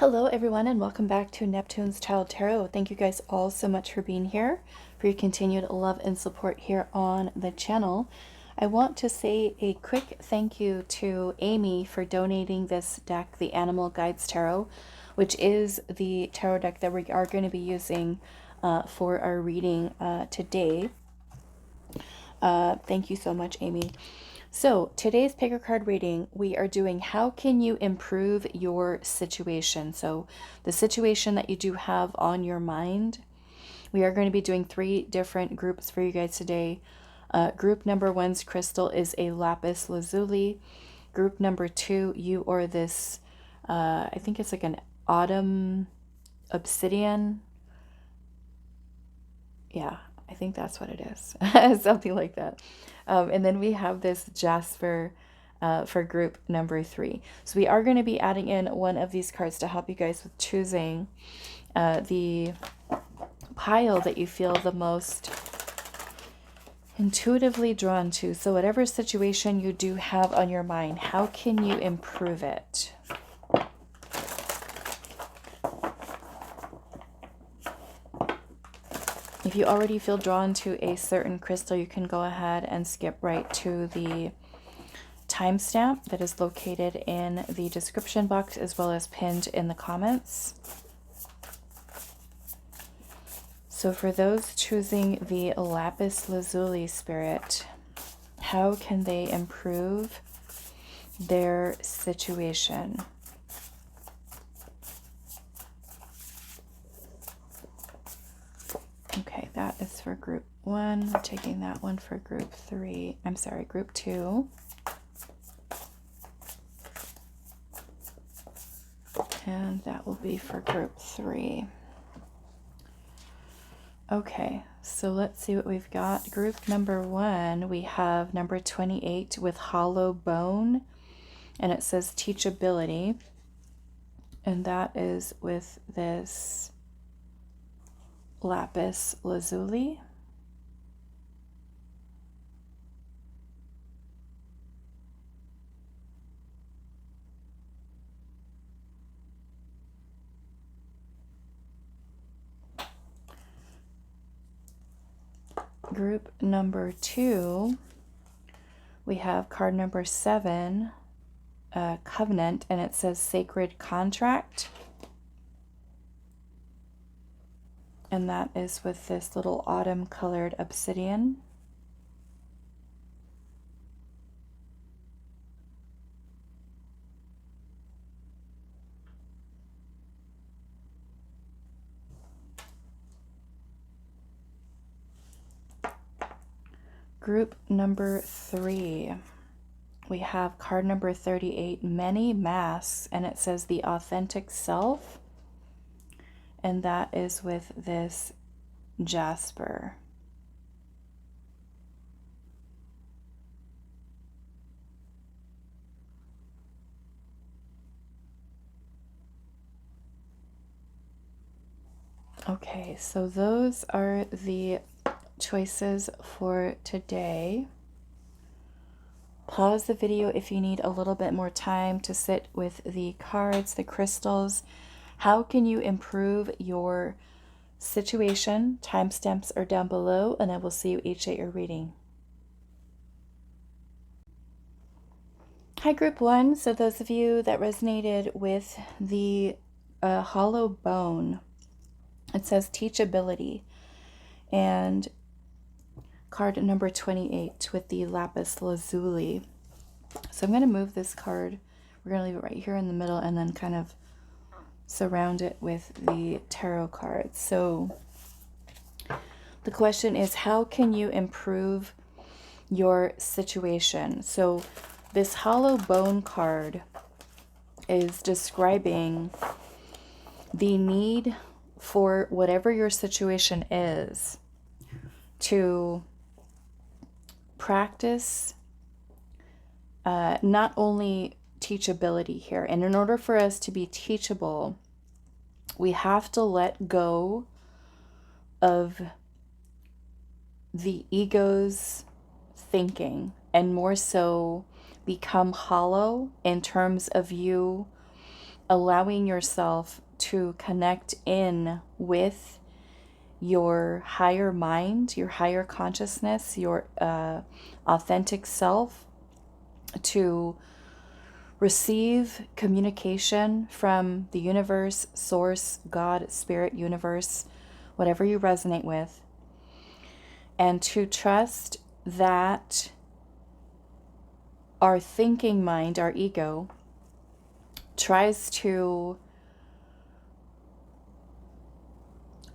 Hello everyone and welcome back to Neptune's Child Tarot. Thank you guys all so much for being here, for your continued love and support here on the channel. I want to say a quick thank you to Amy for donating this deck, the Animal Guides Tarot, which is the tarot deck that we are going to be using for our reading today. Thank you so much, Amy. So today's pick a card reading, we are doing how can you improve your situation. So the situation that you do have on your mind. We are going to be doing 3 different groups for you guys today. Group number 1's crystal is a Lapis Lazuli. Group number 2, you or this, I think it's like an autumn Obsidian. Yeah, I think that's what it is. Something like that. And then we have this Jasper for group number 3. So we are going to be adding in one of these cards to help you guys with choosing the pile that you feel the most intuitively drawn to. So whatever situation you do have on your mind, how can you improve it? If you already feel drawn to a certain crystal, you can go ahead and skip right to the timestamp that is located in the description box as well as pinned in the comments. So for those choosing the Lapis Lazuli spirit, how can they improve their situation? Okay, that is for group 1. We're taking that one for group 3. I'm sorry, group 2. And that will be for group 3. Okay, so let's see what we've got. Group number 1, we have number 28 with hollow bone. And it says teachability. And that is with this Lapis Lazuli. Group number 2, we have card number 7, Covenant, and it says Sacred Contract. And that is with this little autumn colored obsidian. Group number 3, we have card number 38, Many Masks, and it says The Authentic Self. And that is with this Jasper. Okay, so those are the choices for today. Pause the video if you need a little bit more time to sit with the cards, the crystals. How can you improve your situation? Timestamps are down below, and I will see you each at your reading. Hi, group 1. So those of you that resonated with the hollow bone, it says teachability. And card number 28 with the Lapis Lazuli. So I'm going to move this card. We're going to leave it right here in the middle and then kind of surround it with the tarot cards. So the question is, how can you improve your situation? So this hollow bone card is describing the need for whatever your situation is to practice not only teachability here. And in order for us to be teachable, we have to let go of the ego's thinking and more so become hollow in terms of you allowing yourself to connect in with your higher mind, your higher consciousness, your authentic self, to receive communication from the universe, source, God, spirit, universe, whatever you resonate with, and to trust that our thinking mind, our ego, tries to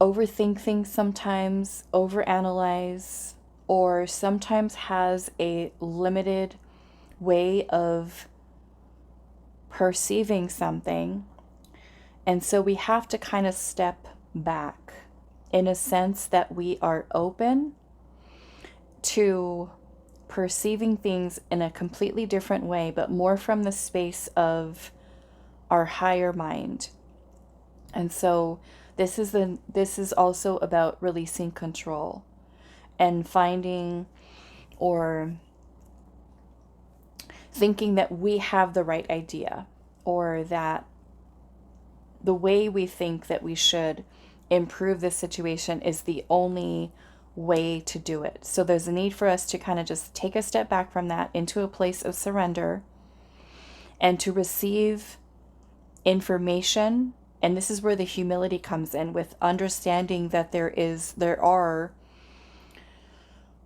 overthink things sometimes, overanalyze, or sometimes has a limited way of perceiving something. And so we have to kind of step back in a sense that we are open to perceiving things in a completely different way, but more from the space of our higher mind. And so this is also about releasing control and finding or thinking that we have the right idea, or that the way we think that we should improve this situation is the only way to do it. So there's a need for us to kind of just take a step back from that into a place of surrender and to receive information. And this is where the humility comes in, with understanding that there are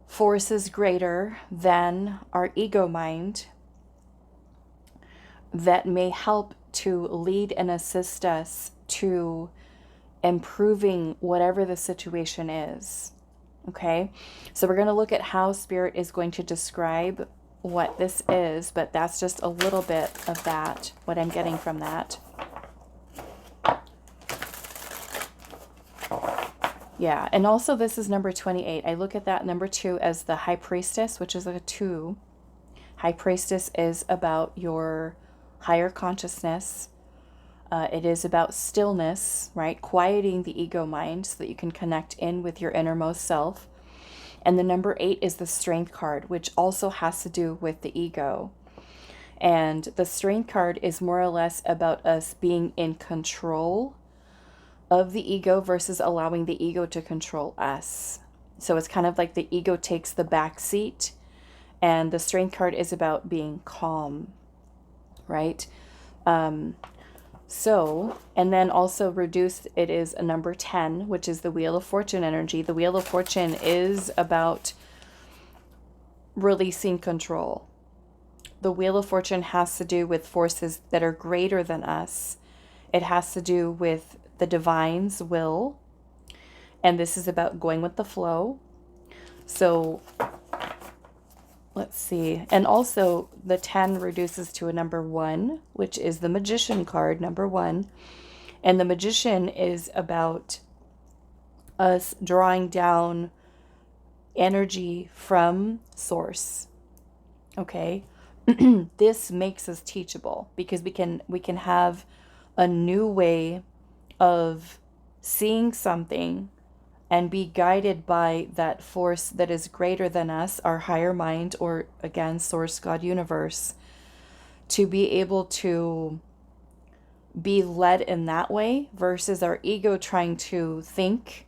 forces greater than our ego mind that may help to lead and assist us to improving whatever the situation is. Okay, so we're going to look at how Spirit is going to describe what this is, but that's just a little bit of that, what I'm getting from that. Yeah, and also this is number 28. I look at that number 2 as the High Priestess, which is like a 2. High Priestess is about your higher consciousness. It is about stillness, right? Quieting the ego mind so that you can connect in with your innermost self. And the number 8 is the Strength card, which also has to do with the ego. And the Strength card is more or less about us being in control of the ego versus allowing the ego to control us. So it's kind of like the ego takes the back seat, and the Strength card is about being calm, right? And then also reduced, it is a number 10, which is the Wheel of Fortune energy. The Wheel of Fortune is about releasing control. The Wheel of Fortune has to do with forces that are greater than us. It has to do with the divine's will. And this is about going with the flow. So let's see. And also the 10 reduces to a number 1, which is the Magician card, number 1. And the Magician is about us drawing down energy from source. Okay? This makes us teachable because we can have a new way of seeing something and be guided by that force that is greater than us, our higher mind, or again, source, God, universe, to be able to be led in that way versus our ego trying to think,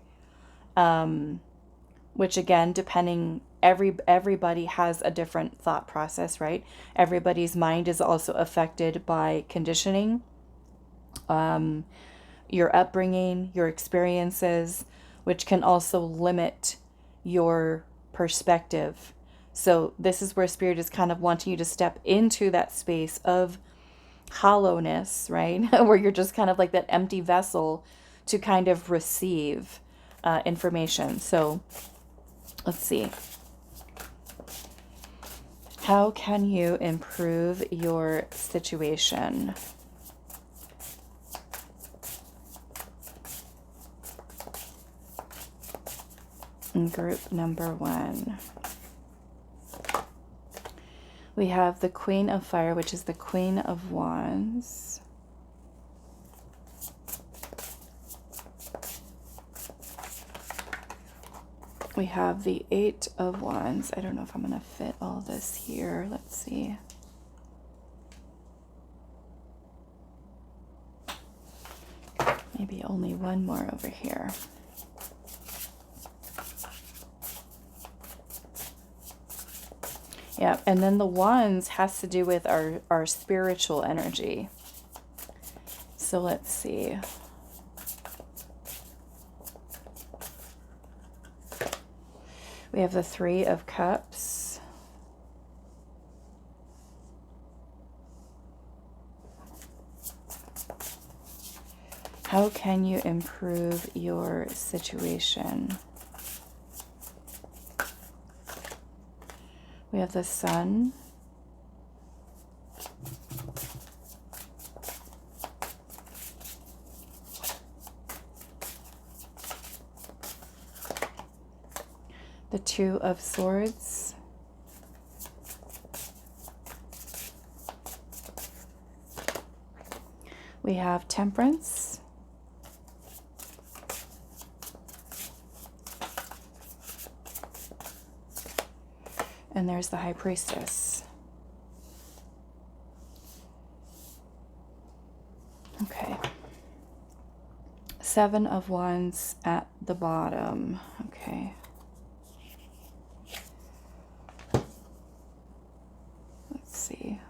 which again, depending, everybody has a different thought process, right? Everybody's mind is also affected by conditioning, your upbringing, your experiences, which can also limit your perspective. So this is where Spirit is kind of wanting you to step into that space of hollowness, right? Where you're just kind of like that empty vessel to kind of receive information. So let's see. How can you improve your situation? In group number 1, we have the Queen of Fire, which is the Queen of Wands. We have the 8 of Wands. I don't know if I'm going to fit all this here. Let's see. Maybe only one more over here. Yeah, and then the wands has to do with our spiritual energy. So let's see. We have the Three of Cups. How can you improve your situation? We have the Sun. The Two of Swords. We have Temperance. And there's the High Priestess. Okay. Seven of Wands at the bottom. Okay. Let's see.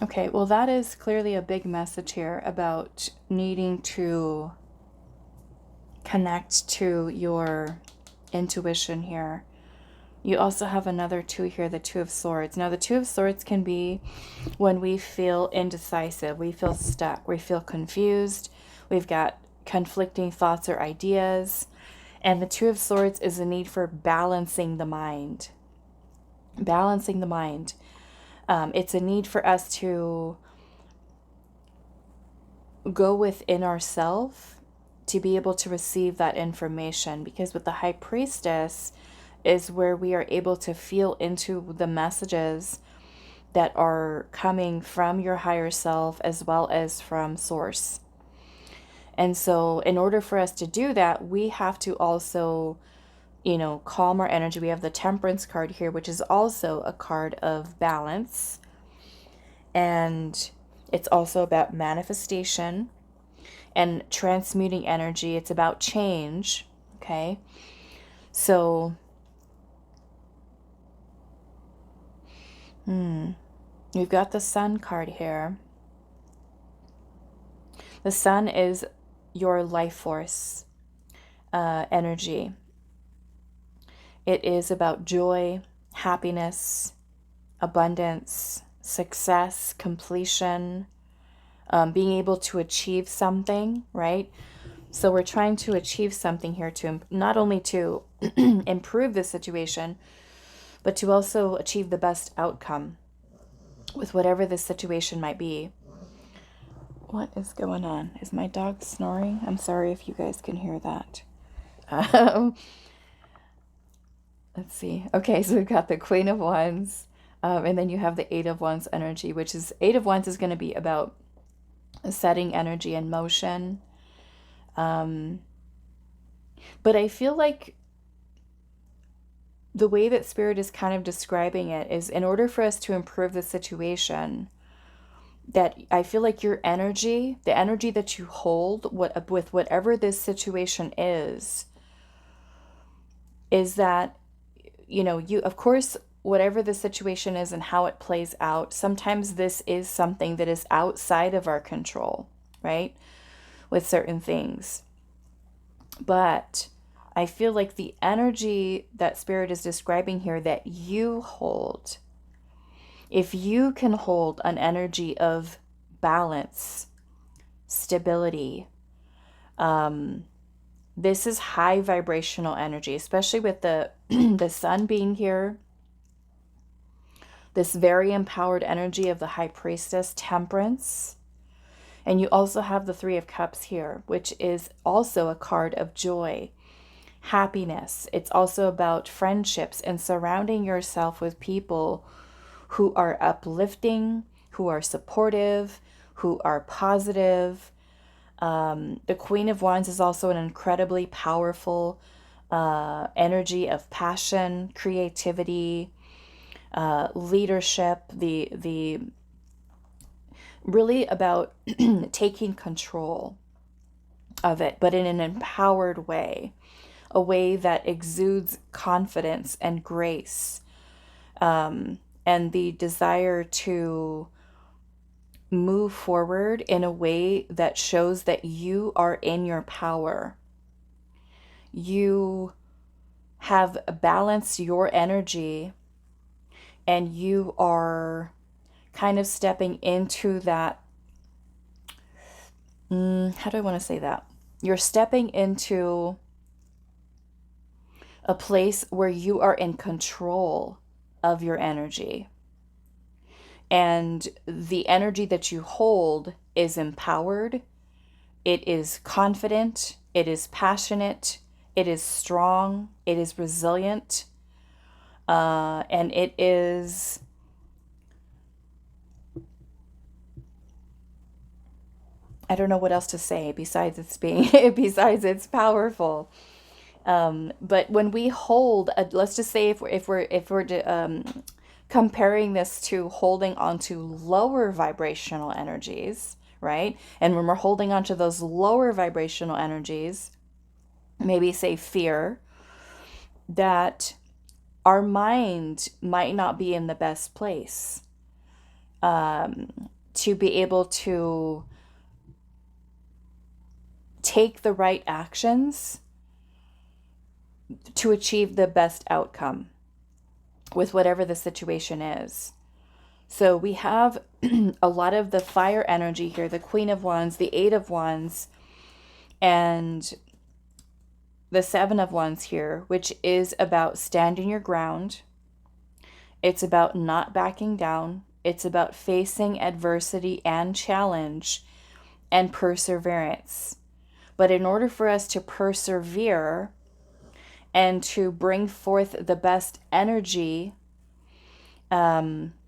Okay, well, that is clearly a big message here about needing to connect to your intuition here. You also have another two here, the Two of Swords. Now, the Two of Swords can be when we feel indecisive, we feel stuck, we feel confused, we've got conflicting thoughts or ideas. And the Two of Swords is a need for balancing the mind. Balancing the mind. It's a need for us to go within ourselves to be able to receive that information, because with the High Priestess is where we are able to feel into the messages that are coming from your higher self as well as from Source. And so in order for us to do that, we have to also, you know, calm our energy. We have the Temperance card here, which is also a card of balance. And it's also about manifestation and transmuting energy. It's about change. Okay. So, we've got the Sun card here. The Sun is your life force energy. It is about joy, happiness, abundance, success, completion, being able to achieve something, right? So we're trying to achieve something here to not only to improve the situation, but to also achieve the best outcome with whatever the situation might be. What is going on? Is my dog snoring? I'm sorry if you guys can hear that. Let's see. Okay, so we've got the Queen of Wands, and then you have the Eight of Wands energy, which is, Eight of Wands is going to be about setting energy in motion. But I feel like the way that Spirit is kind of describing it is, in order for us to improve the situation, that I feel like your energy, the energy that you hold with whatever this situation is that, you know, you, of course, whatever the situation is and how it plays out, sometimes this is something that is outside of our control, right? With certain things. But I feel like the energy that Spirit is describing here that you hold, if you can hold an energy of balance, stability, this is high vibrational energy, especially with the the Sun being here. This very empowered energy of the High Priestess, Temperance. And you also have the Three of Cups here, which is also a card of joy, happiness. It's also about friendships and surrounding yourself with people who are uplifting, who are supportive, who are positive. The Queen of Wands is also an incredibly powerful energy of passion, creativity, leadership, the really about taking control of it, but in an empowered way, a way that exudes confidence and grace, and the desire to move forward in a way that shows that you are in your power. You have balanced your energy, and you are kind of stepping into that. How do I want to say that? You're stepping into a place where you are in control of your energy. And the energy that you hold is empowered, it is confident, it is passionate, it is strong, it is resilient, and it is I don't know what else to say besides it's being besides it's powerful. But when we hold, let's just say if we're comparing this to holding onto lower vibrational energies, right? And when we're holding onto those lower vibrational energies, maybe say fear, that our mind might not be in the best place to be able to take the right actions to achieve the best outcome with whatever the situation is. So we have a lot of the fire energy here, the Queen of Wands, the Eight of Wands, and the Seven of Wands here, which is about standing your ground. It's about not backing down. It's about facing adversity and challenge and perseverance. But in order for us to persevere and to bring forth the best energy,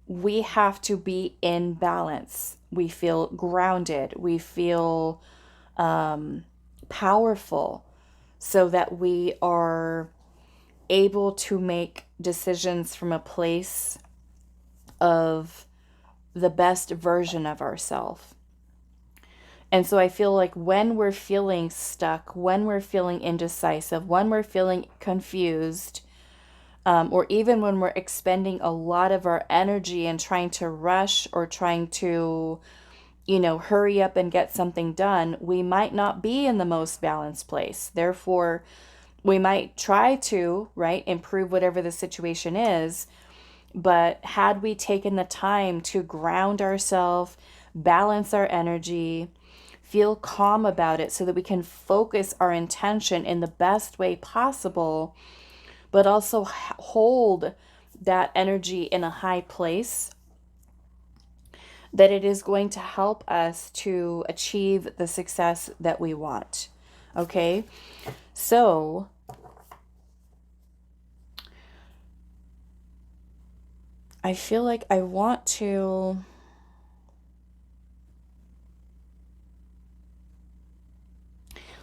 we have to be in balance. We feel grounded. We feel powerful, so that we are able to make decisions from a place of the best version of ourselves. And so I feel like when we're feeling stuck, when we're feeling indecisive, when we're feeling confused, or even when we're expending a lot of our energy and trying to rush or trying to, hurry up and get something done, we might not be in the most balanced place. Therefore, we might try to, right, improve whatever the situation is. But had we taken the time to ground ourselves, balance our energy, feel calm about it so that we can focus our intention in the best way possible, but also hold that energy in a high place, that it is going to help us to achieve the success that we want. Okay? So I feel like I want to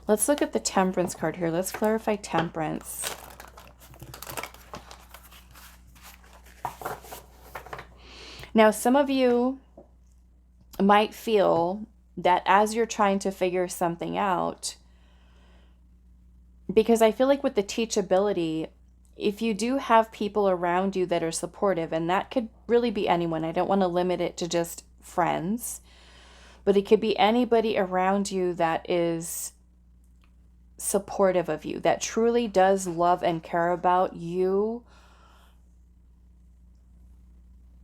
let's look at the Temperance card here. Let's clarify Temperance. Now, some of you might feel that as you're trying to figure something out, because I feel like with the teachability, if you do have people around you that are supportive, and that could really be anyone, I don't want to limit it to just friends, but it could be anybody around you that is supportive of you, that truly does love and care about you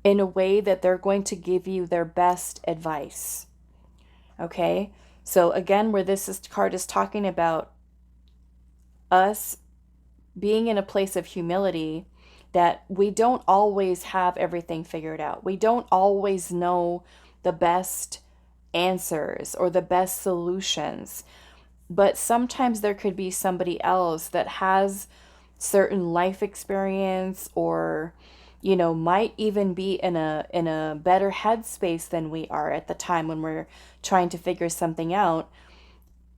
in a way that they're going to give you their best advice. Okay? So again, where card is talking about us being in a place of humility, that we don't always have everything figured out. We don't always know the best answers or the best solutions. But sometimes there could be somebody else that has certain life experience, or might even be in a better headspace than we are at the time when we're trying to figure something out.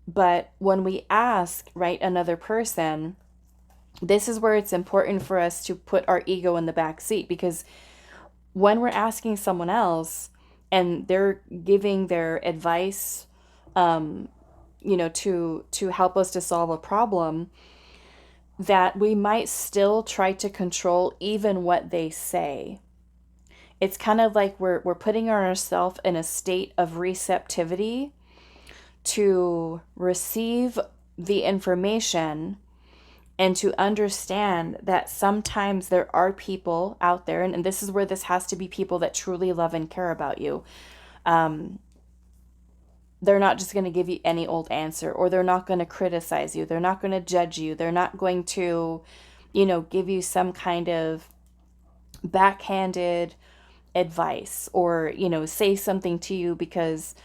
But when we ask, right, another person, this is where it's important for us to put our ego in the back seat, because when we're asking someone else and they're giving their advice, to help us to solve a problem, that we might still try to control even what they say. It's kind of like we're putting ourselves in a state of receptivity to receive the information and to understand that sometimes there are people out there, and this is where this has to be people that truly love and care about you. They're not just going to give you any old answer, or they're not going to criticize you. They're not going to judge you. They're not going to, give you some kind of backhanded advice, or, say something to you because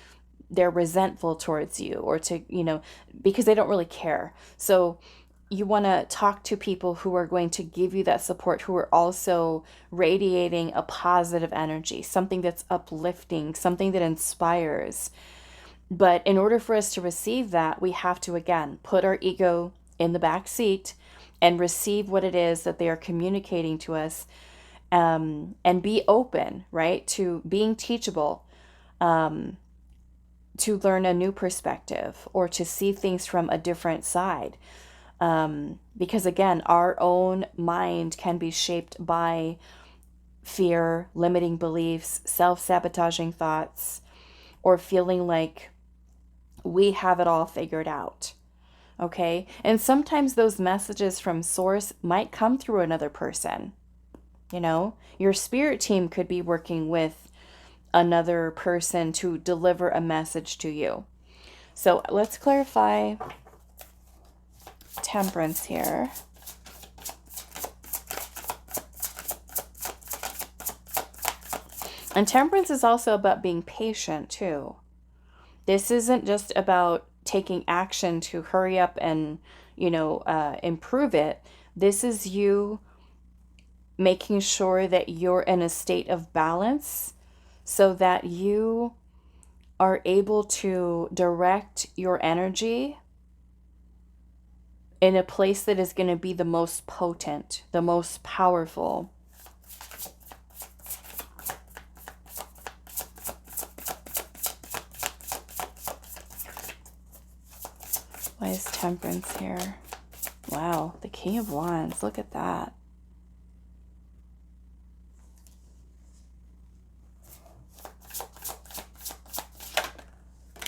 they're resentful towards you, or because they don't really care. So you want to talk to people who are going to give you that support, who are also radiating a positive energy, something that's uplifting, something that inspires. But in order for us to receive that, we have to, again, put our ego in the back seat and receive what it is that they are communicating to us, and be open, right, to being teachable, to learn a new perspective, or to see things from a different side. Because again, our own mind can be shaped by fear, limiting beliefs, self-sabotaging thoughts, or feeling like we have it all figured out. Okay? And sometimes those messages from source might come through another person. Your spirit team could be working with another person to deliver a message to you. So let's clarify Temperance here. And Temperance is also about being patient too. This isn't just about taking action to hurry up and, improve it. This is you making sure that you're in a state of balance so that you are able to direct your energy in a place that is going to be the most potent, the most powerful. Why is Temperance here? Wow, the King of Wands. Look at that.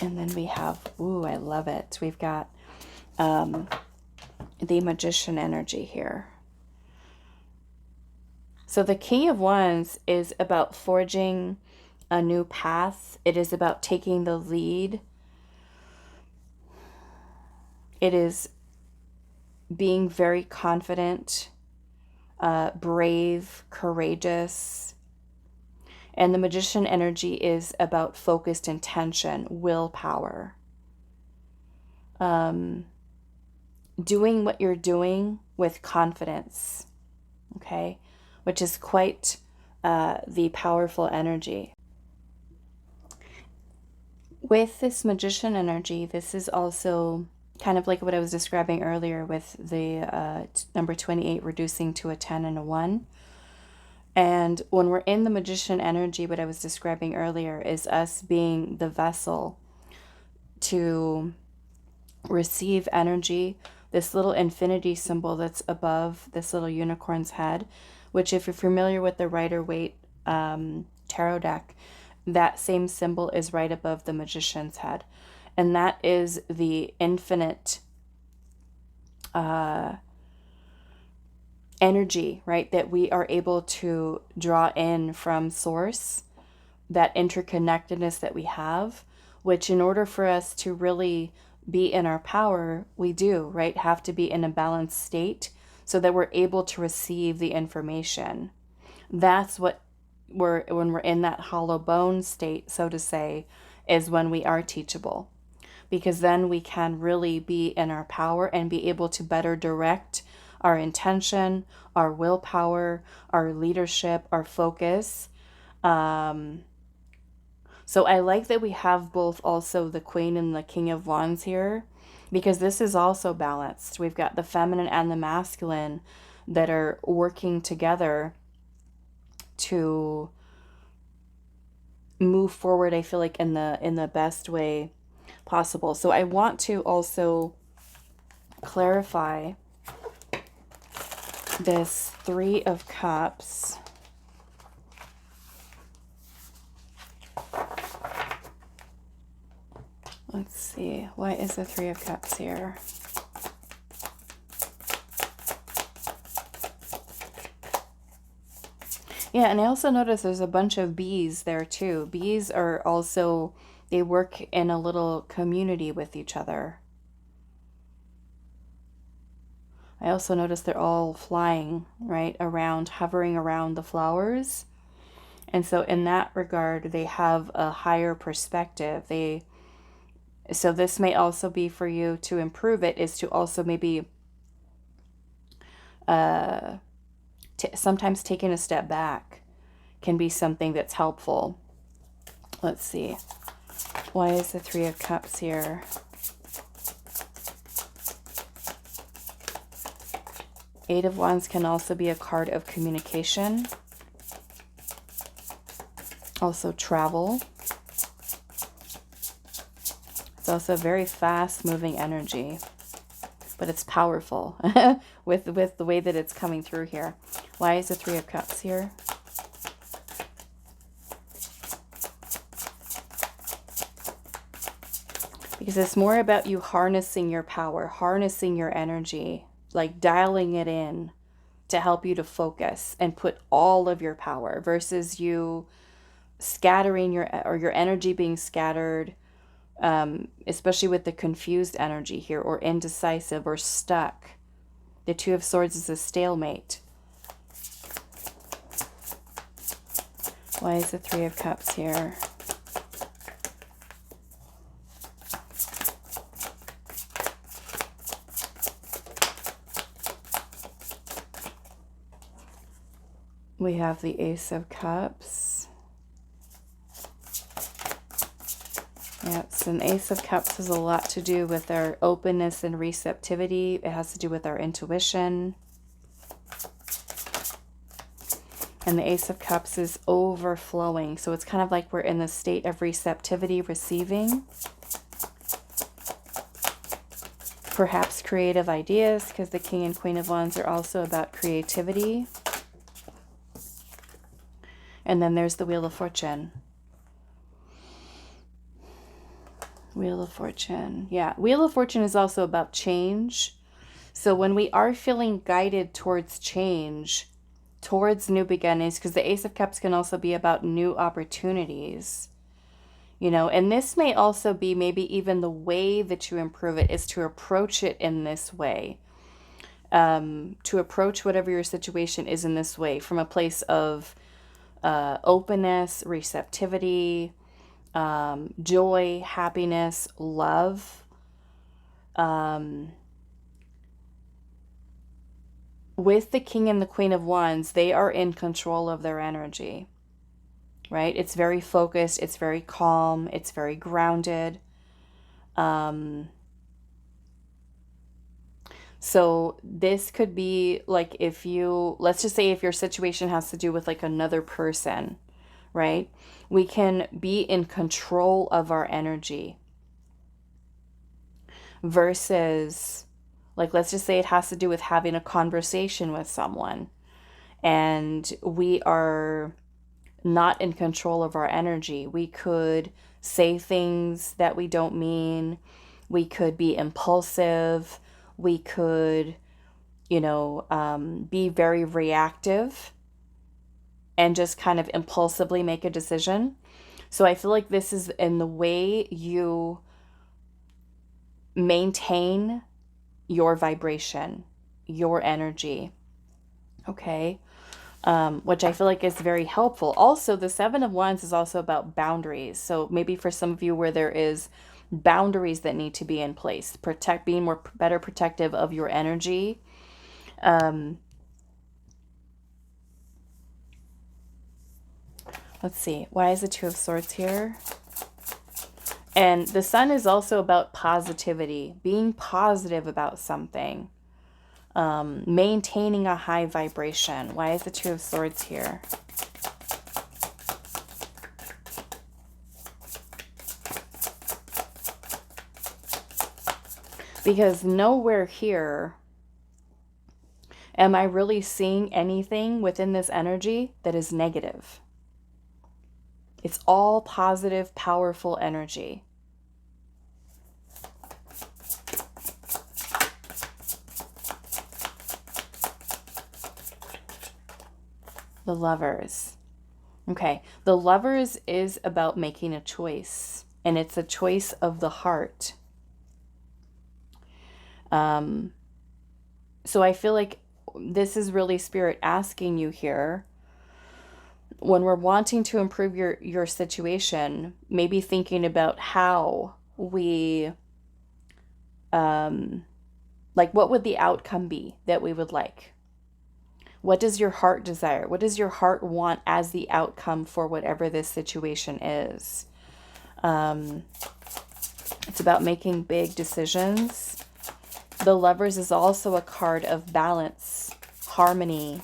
And then we have, ooh, I love it. We've got the Magician energy here. So the King of Wands is about forging a new path. It is about taking the lead. It is being very confident, brave, courageous. And the Magician energy is about focused intention, willpower. Doing what you're doing with confidence, okay? Which is quite the powerful energy. With this Magician energy, this is also kind of like what I was describing earlier with the number 28 reducing to a 10 and a 1. And when we're in the Magician energy, what I was describing earlier is us being the vessel to receive energy, this little infinity symbol that's above this little unicorn's head, which if you're familiar with the Rider-Waite tarot deck, that same symbol is right above the Magician's head. And that is the infinite energy, right, that we are able to draw in from source, that interconnectedness that we have, which in order for us to really be in our power, we do, right, have to be in a balanced state so that we're able to receive the information. That's what when we're in that hollow bone state, so to say, is when we are teachable. Because then we can really be in our power and be able to better direct our intention, our willpower, our leadership, our focus. So I like that we have both also the Queen and the King of Wands here, because this is also balanced. We've got the feminine and the masculine that are working together to move forward, I feel like in the best way possible. So I want to also clarify this Three of Cups. Let's see, why is the Three of Cups here? Yeah, and I also notice there's a bunch of bees there too. Bees are also, they work in a little community with each other. I also notice they're all flying, right, around, hovering around the flowers. And so in that regard, they have a higher perspective. So this may also be for you to improve it, is to also maybe sometimes taking a step back can be something that's helpful. Let's see. Why is the Three of Cups here? Eight of Wands can also be a card of communication. Also travel. It's also a very fast moving energy, but it's powerful with the way that it's coming through here. Why is the Three of Cups here? Because it's more about you harnessing your power, harnessing your energy, like dialing it in to help you to focus and put all of your power, versus you scattering your energy being scattered, especially with the confused energy here, or indecisive or stuck. The Two of Swords is a stalemate. Why is the Three of Cups here? We have the Ace of Cups. Yes, and Ace of Cups has a lot to do with our openness and receptivity. It has to do with our intuition. And the Ace of Cups is overflowing. So it's kind of like we're in the state of receptivity, receiving. Perhaps creative ideas, because the King and Queen of Wands are also about creativity. And then there's the Wheel of Fortune. Wheel of Fortune. Yeah, Wheel of Fortune is also about change. So when we are feeling guided towards change, towards new beginnings, because the Ace of Cups can also be about new opportunities, you know, and this may also be maybe even the way that you improve it is to approach it in this way. To approach whatever your situation is in this way, from a place of openness, receptivity, joy, happiness, love. With the King and the Queen of Wands, they are in control of their energy, right? It's very focused, it's very calm, it's very grounded. So this could be like, if you, let's just say if your situation has to do with like another person, right? We can be in control of our energy versus, like, let's just say it has to do with having a conversation with someone and we are not in control of our energy. We could say things that we don't mean. We could be impulsive. We could, you know, be very reactive and just kind of impulsively make a decision. So I feel like this is in the way you maintain your vibration, your energy, okay? Which I feel like is very helpful. Also, the Seven of Wands is also about boundaries. So maybe for some of you where there is boundaries that need to be in place, being better protective of your energy. Let's see. Why is the Two of Swords here? And the sun is also about positivity, being positive about something, maintaining a high vibration. Why is the Two of Swords here? Because nowhere here am I really seeing anything within this energy that is negative. It's all positive, powerful energy. The Lovers. Okay, the Lovers is about making a choice, and it's a choice of the heart. So I feel like this is really Spirit asking you here, when we're wanting to improve your situation, maybe thinking about how we, like, what would the outcome be that we would like? What does your heart desire? What does your heart want as the outcome for whatever this situation is? It's about making big decisions. The Lovers is also a card of balance, harmony.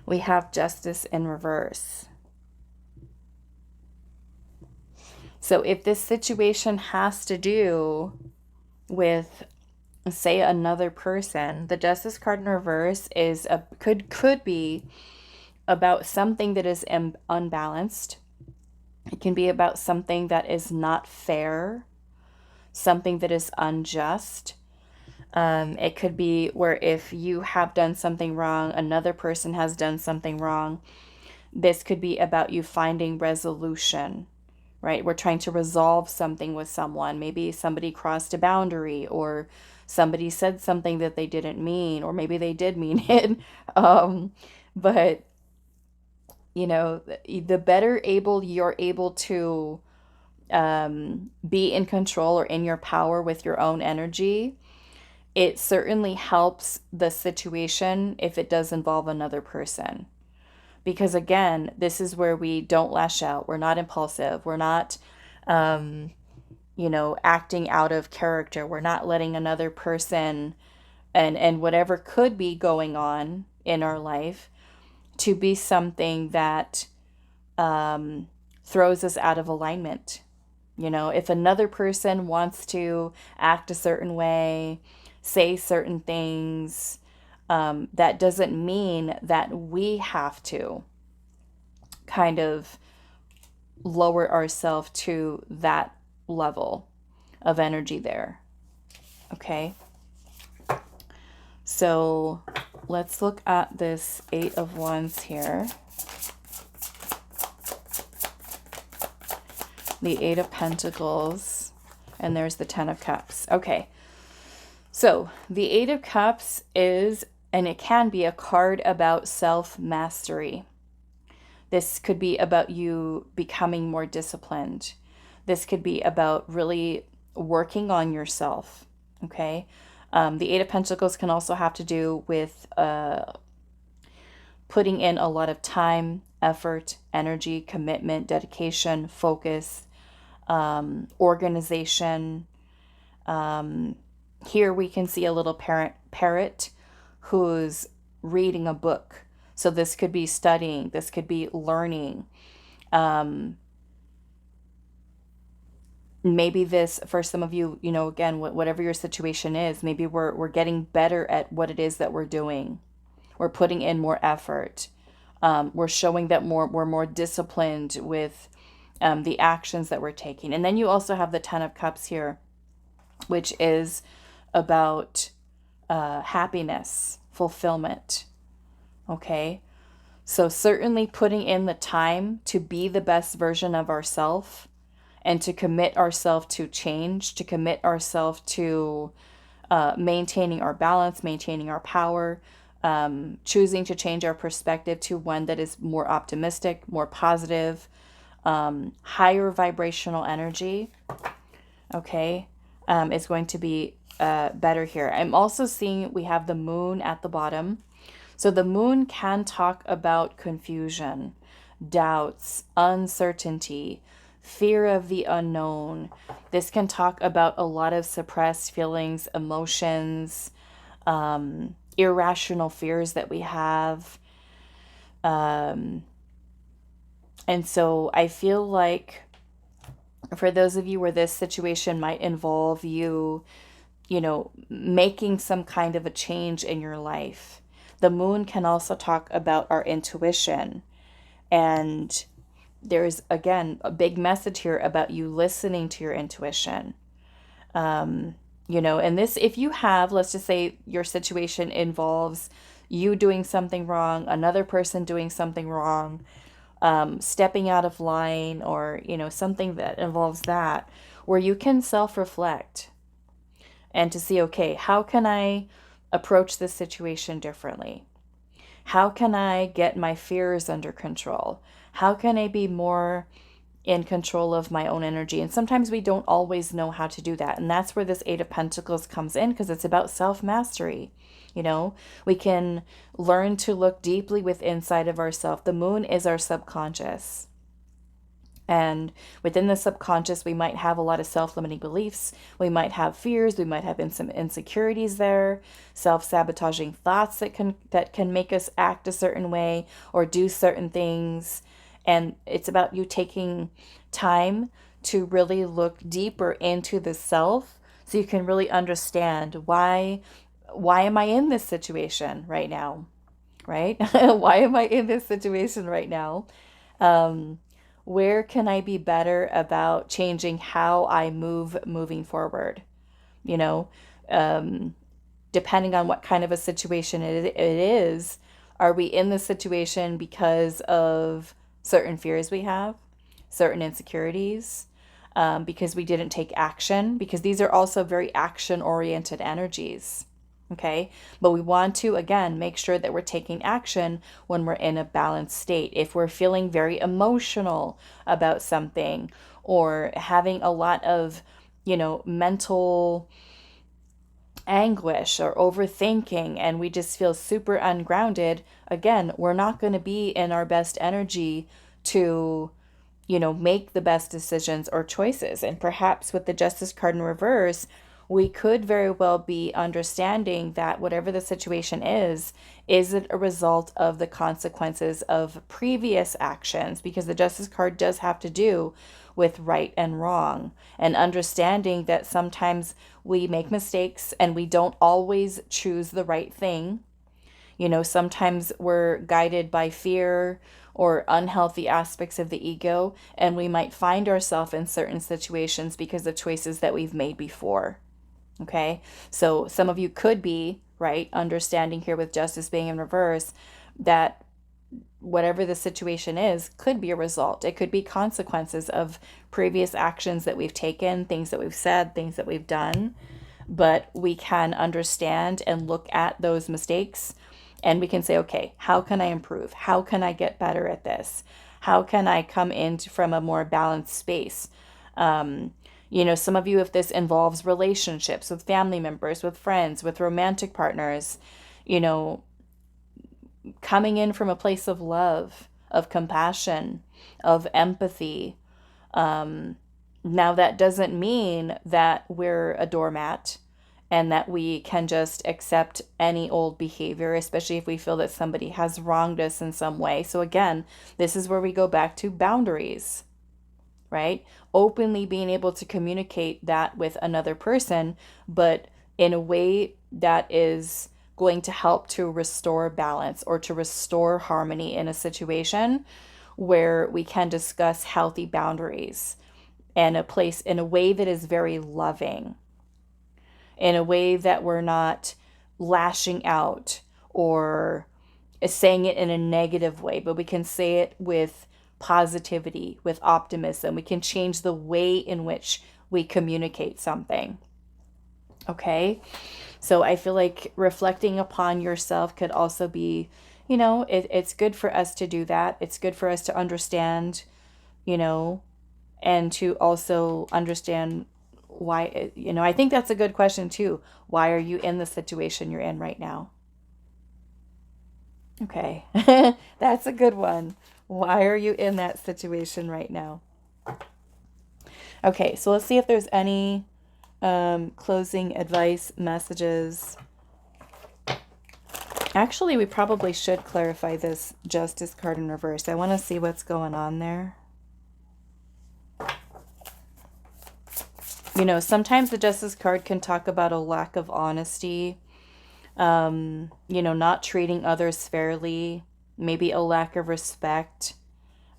We have Justice in reverse. So if this situation has to do with, say, another person, the Justice card in reverse is could be about something that is unbalanced. It can be about something that is not fair, something that is unjust. It could be where if you have done something wrong, another person has done something wrong. This could be about you finding resolution, right? We're trying to resolve something with someone. Maybe somebody crossed a boundary, or somebody said something that they didn't mean, or maybe they did mean it. But, you know, the better you're able to be in control or in your power with your own energy, it certainly helps the situation if it does involve another person. Because again, this is where we don't lash out. We're not impulsive. We're not, acting out of character. We're not letting another person and whatever could be going on in our life to be something that throws us out of alignment. If another person wants to act a certain way, say certain things, that doesn't mean that we have to kind of lower ourselves to that level of energy there. Okay? So let's look at this Eight of Wands here. The Eight of Pentacles, and there's the Ten of Cups. Okay. So the Eight of Cups is, and it can be, a card about self-mastery. This could be about you becoming more disciplined. This could be about really working on yourself, okay? The Eight of Pentacles can also have to do with putting in a lot of time, effort, energy, commitment, dedication, focus, organization. Here we can see a little parrot who's reading a book. So this could be studying. This could be learning. Maybe this, for some of you, again, whatever your situation is, maybe we're getting better at what it is that we're doing. We're putting in more effort. We're showing that we're more disciplined with the actions that we're taking. And then you also have the Ten of Cups here, which is about happiness, fulfillment. Okay? So certainly putting in the time to be the best version of ourselves and to commit ourselves to change, to commit ourselves to maintaining our balance, maintaining our power, choosing to change our perspective to one that is more optimistic, more positive, higher vibrational energy, okay, is going to be better here. I'm also seeing we have the moon at the bottom. So the moon can talk about confusion, doubts, uncertainty, fear of the unknown. This can talk about a lot of suppressed feelings, emotions, irrational fears that we have. And so I feel like for those of you where this situation might involve you, making some kind of a change in your life, the moon can also talk about our intuition. And there's, again, a big message here about you listening to your intuition. And this, if you have, let's just say your situation involves you doing something wrong, another person doing something wrong, stepping out of line, or, something that involves that, where you can self-reflect and to see, okay, how can I approach this situation differently? How can I get my fears under control? How can I be more in control of my own energy? And sometimes we don't always know how to do that. And that's where this Eight of Pentacles comes in, because it's about self-mastery. We can learn to look deeply within inside of ourselves. The moon is our subconscious. And within the subconscious, we might have a lot of self-limiting beliefs. We might have fears. We might have some insecurities there, self-sabotaging thoughts that can make us act a certain way or do certain things. And it's about you taking time to really look deeper into the self so you can really understand why am I in this situation right now, right? Why am I in this situation right now? Where can I be better about changing how I moving forward? You know, Depending on what kind of a situation it is, are we in the situation because of certain fears we have, certain insecurities, because we didn't take action? Because these are also very action-oriented energies. Okay, but we want to, again, make sure that we're taking action when we're in a balanced state. If we're feeling very emotional about something or having a lot of, mental anguish or overthinking, and we just feel super ungrounded, again, we're not going to be in our best energy to, make the best decisions or choices. And perhaps with the Justice card in reverse, we could very well be understanding that whatever the situation is it a result of the consequences of previous actions? Because the Justice card does have to do with right and wrong, and understanding that sometimes we make mistakes and we don't always choose the right thing. Sometimes we're guided by fear or unhealthy aspects of the ego, and we might find ourselves in certain situations because of choices that we've made before. Okay, so some of you could be, right, understanding here with Justice being in reverse, that whatever the situation is could be a result. It could be consequences of previous actions that we've taken, things that we've said, things that we've done. But we can understand and look at those mistakes, and we can say, okay, how can I improve? How can I get better at this? How can I come in from a more balanced space? Some of you, if this involves relationships with family members, with friends, with romantic partners, coming in from a place of love, of compassion, of empathy. Now, that doesn't mean that we're a doormat and that we can just accept any old behavior, especially if we feel that somebody has wronged us in some way. So again, this is where we go back to boundaries, right? Openly being able to communicate that with another person, but in a way that is going to help to restore balance or to restore harmony in a situation, where we can discuss healthy boundaries and a place in a way that is very loving, in a way that we're not lashing out or saying it in a negative way, but we can say it with positivity, with optimism. We can change the way in which we communicate something. Okay? So I feel like reflecting upon yourself could also be, it's good for us to do that. It's good for us to understand, and to also understand why, I think that's a good question too. Why are you in the situation you're in right now? Okay, that's a good one. Why are you in that situation right now? Okay, so let's see if there's any closing advice messages. Actually, we probably should clarify this Justice card in reverse. I want to see what's going on there. You know, sometimes the Justice card can talk about a lack of honesty, you know, not treating others fairly, maybe a lack of respect.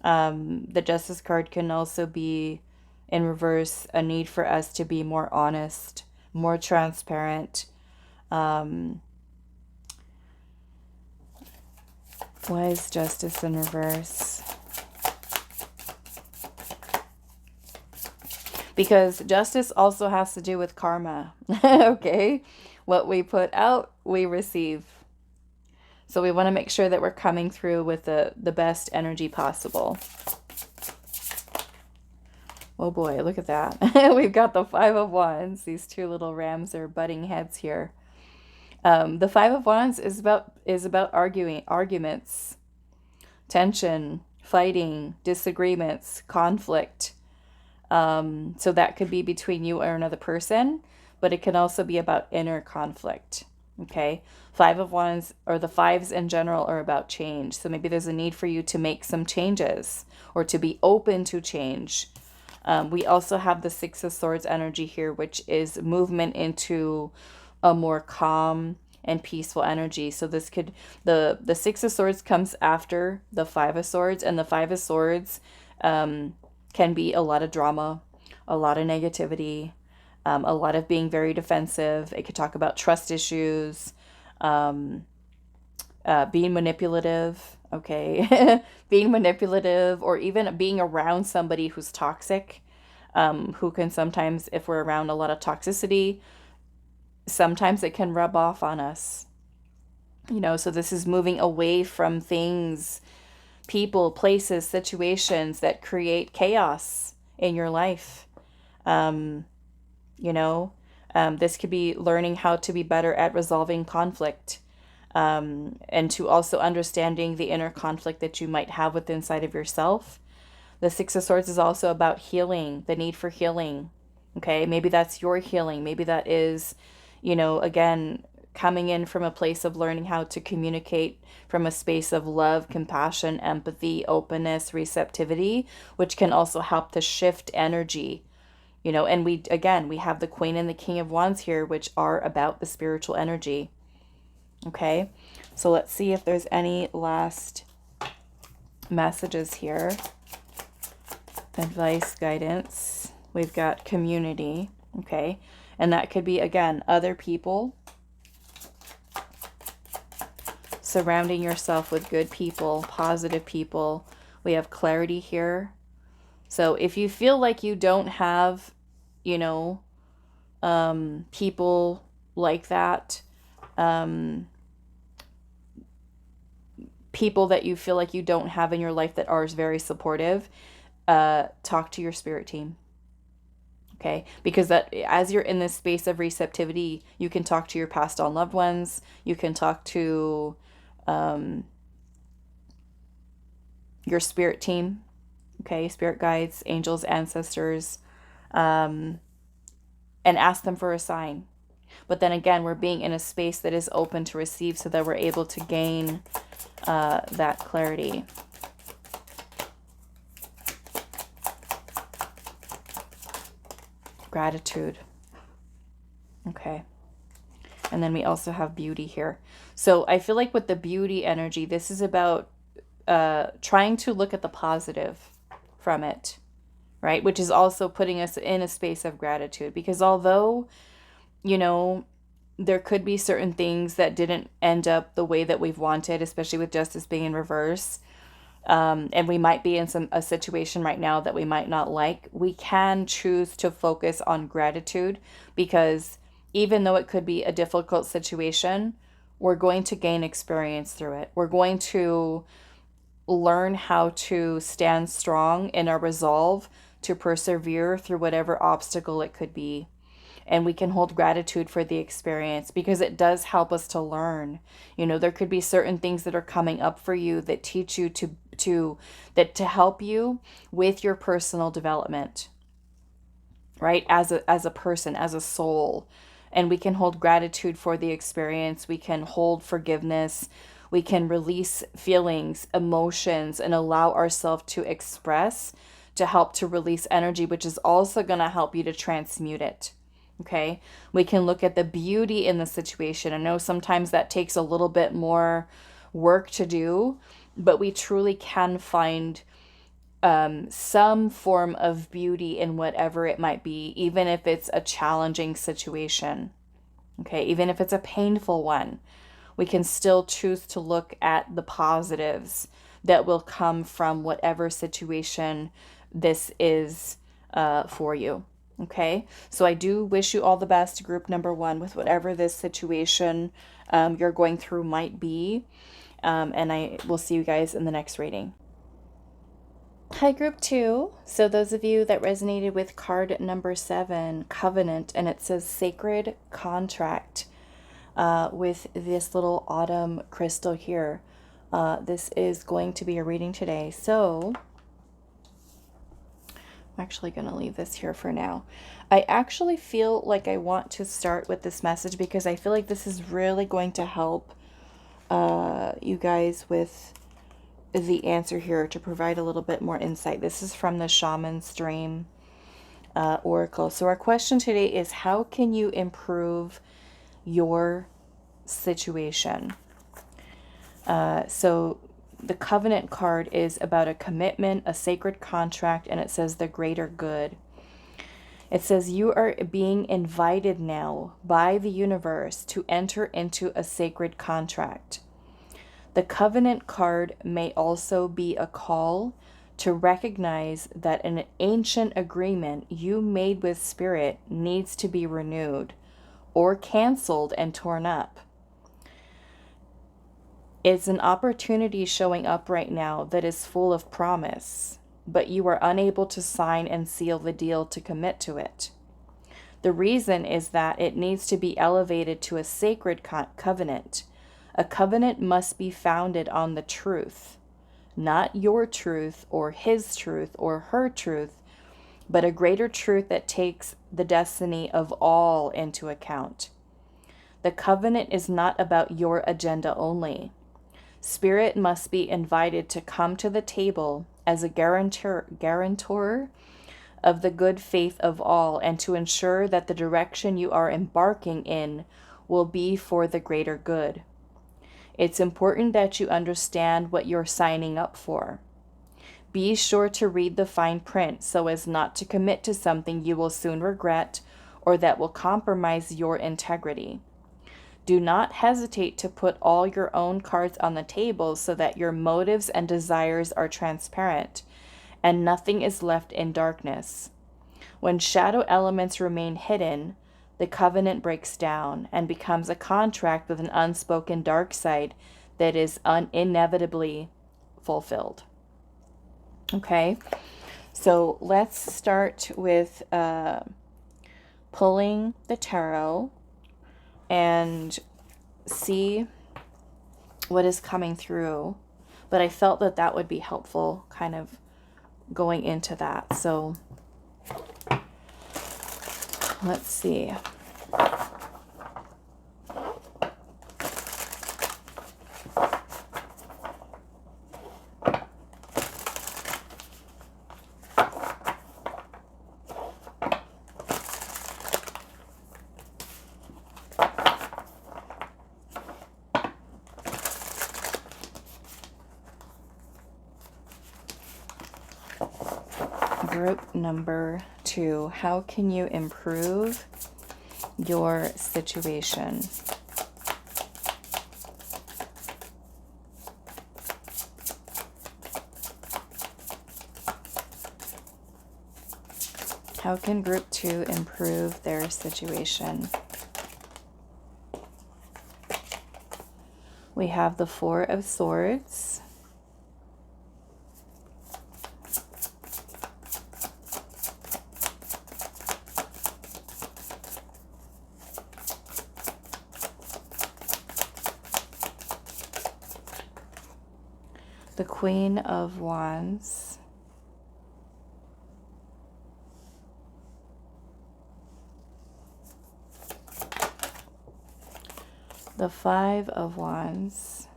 The Justice card can also be, in reverse, a need for us to be more honest, more transparent. Why is Justice in reverse? Because justice also has to do with karma. Okay? What we put out, we receive. So we want to make sure that we're coming through with the best energy possible. Oh boy, look at that. We've got the Five of Wands. These two little rams are butting heads here. The Five of Wands is about arguments, tension, fighting, disagreements, conflict. So that could be between you or another person, but it can also be about inner conflict. Okay. Five of Wands, or the fives in general, are about change. So maybe there's a need for you to make some changes or to be open to change. We also have the Six of Swords energy here, which is movement into a more calm and peaceful energy. So this could, the Six of Swords comes after the Five of Swords, and the Five of Swords can be a lot of drama, a lot of negativity, a lot of being very defensive. It could talk about trust issues, being manipulative, okay? Being manipulative, or even being around somebody who's toxic, who can sometimes, if we're around a lot of toxicity, sometimes it can rub off on us. You know, so this is moving away from things, people, places, situations that create chaos in your life. You know, this could be learning how to be better at resolving conflict, and to also understanding the inner conflict that you might have within inside of yourself. The Six of Swords is also about healing, the need for healing. Okay, maybe that's your healing. Maybe that is, you know, again, coming in from a place of learning how to communicate from a space of love, compassion, empathy, openness, receptivity, which can also help to shift energy. You know, and we have the Queen and the King of Wands here, which are about the spiritual energy. Okay, so let's see if there's any last messages here. Advice, guidance. We've got community. Okay, and that could be, again, other people. Surrounding yourself with good people, positive people. We have clarity here. So if you feel like you don't have, you know, people like that, people that you feel like you don't have in your life that are very supportive, talk to your spirit team. Okay, because that, as you're in this space of receptivity, you can talk to your passed on loved ones. You can talk to your spirit team. Okay, spirit guides, angels, ancestors, and ask them for a sign. But then again, we're being in a space that is open to receive, so that we're able to gain that clarity. Gratitude. Okay. And then we also have beauty here. So I feel like with the beauty energy, this is about trying to look at the positive from it, right? Which is also putting us in a space of gratitude. Because although, you know, there could be certain things that didn't end up the way that we've wanted, especially with justice being in reverse, and we might be in a situation right now that we might not like, we can choose to focus on gratitude, because even though it could be a difficult situation, we're going to gain experience through it. We're going to learn how to stand strong in our resolve to persevere through whatever obstacle it could be. and we can hold gratitude for the experience because it does help us to learn. You know, there could be certain things that are coming up for you that teach you to help you with your personal development, right? As a person, as a soul. And we can hold gratitude for the experience. We can hold forgiveness. We can release feelings, emotions, and allow ourselves to express, to help to release energy, which is also going to help you to transmute it. Okay? We can look at the beauty in the situation. I know sometimes that takes a little bit more work to do, but we truly can find some form of beauty in whatever it might be, even if it's a challenging situation. Okay, even if it's a painful one, we can still choose to look at the positives that will come from whatever situation this is for you. Okay, so I do wish you all the best, group number 1, with whatever this situation you're going through might be. And I will see you guys in the next reading. Hi, group 2. So those of you that resonated with card number 7, Covenant, and it says Sacred Contract with this little autumn crystal here. This is going to be a reading today. So I'm actually going to leave this here for now. I actually feel like I want to start with this message because I feel like this is really going to help you guys with the answer here, to provide a little bit more insight. This is from the Shaman's Dream Oracle. So our question today is, how can you improve your situation? So the Covenant card is about a commitment, a sacred contract, and it says the greater good. It says you are being invited now by the universe to enter into a sacred contract. The Covenant card may also be a call to recognize that an ancient agreement you made with Spirit needs to be renewed or canceled and torn up. It's an opportunity showing up right now that is full of promise, but you are unable to sign and seal the deal to commit to it. The reason is that it needs to be elevated to a sacred covenant. A covenant must be founded on the truth, not your truth or his truth or her truth, but a greater truth that takes the destiny of all into account. The covenant is not about your agenda only. Spirit must be invited to come to the table as a guarantor of the good faith of all, and to ensure that the direction you are embarking in will be for the greater good. It's important that you understand what you're signing up for. Be sure to read the fine print so as not to commit to something you will soon regret or that will compromise your integrity. Do not hesitate to put all your own cards on the table so that your motives and desires are transparent and nothing is left in darkness. When shadow elements remain hidden, the covenant breaks down and becomes a contract with an unspoken dark side that is inevitably fulfilled. Okay, so let's start with pulling the tarot and see what is coming through. But I felt that that would be helpful, kind of going into that. So let's see. Group number 2, how can you improve your situation? How can group 2 improve their situation? We have the 4 of Swords. the Queen of Wands, the Five of Wands,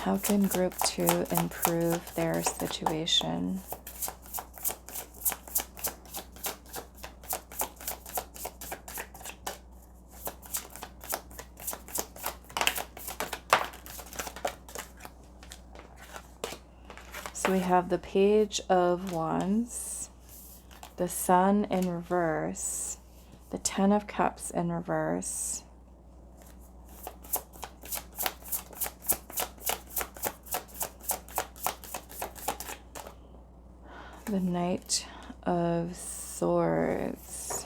how can group 2 improve their situation? So we have the Page of Wands, the Sun in reverse, the Ten of Cups in reverse, the Knight of Swords,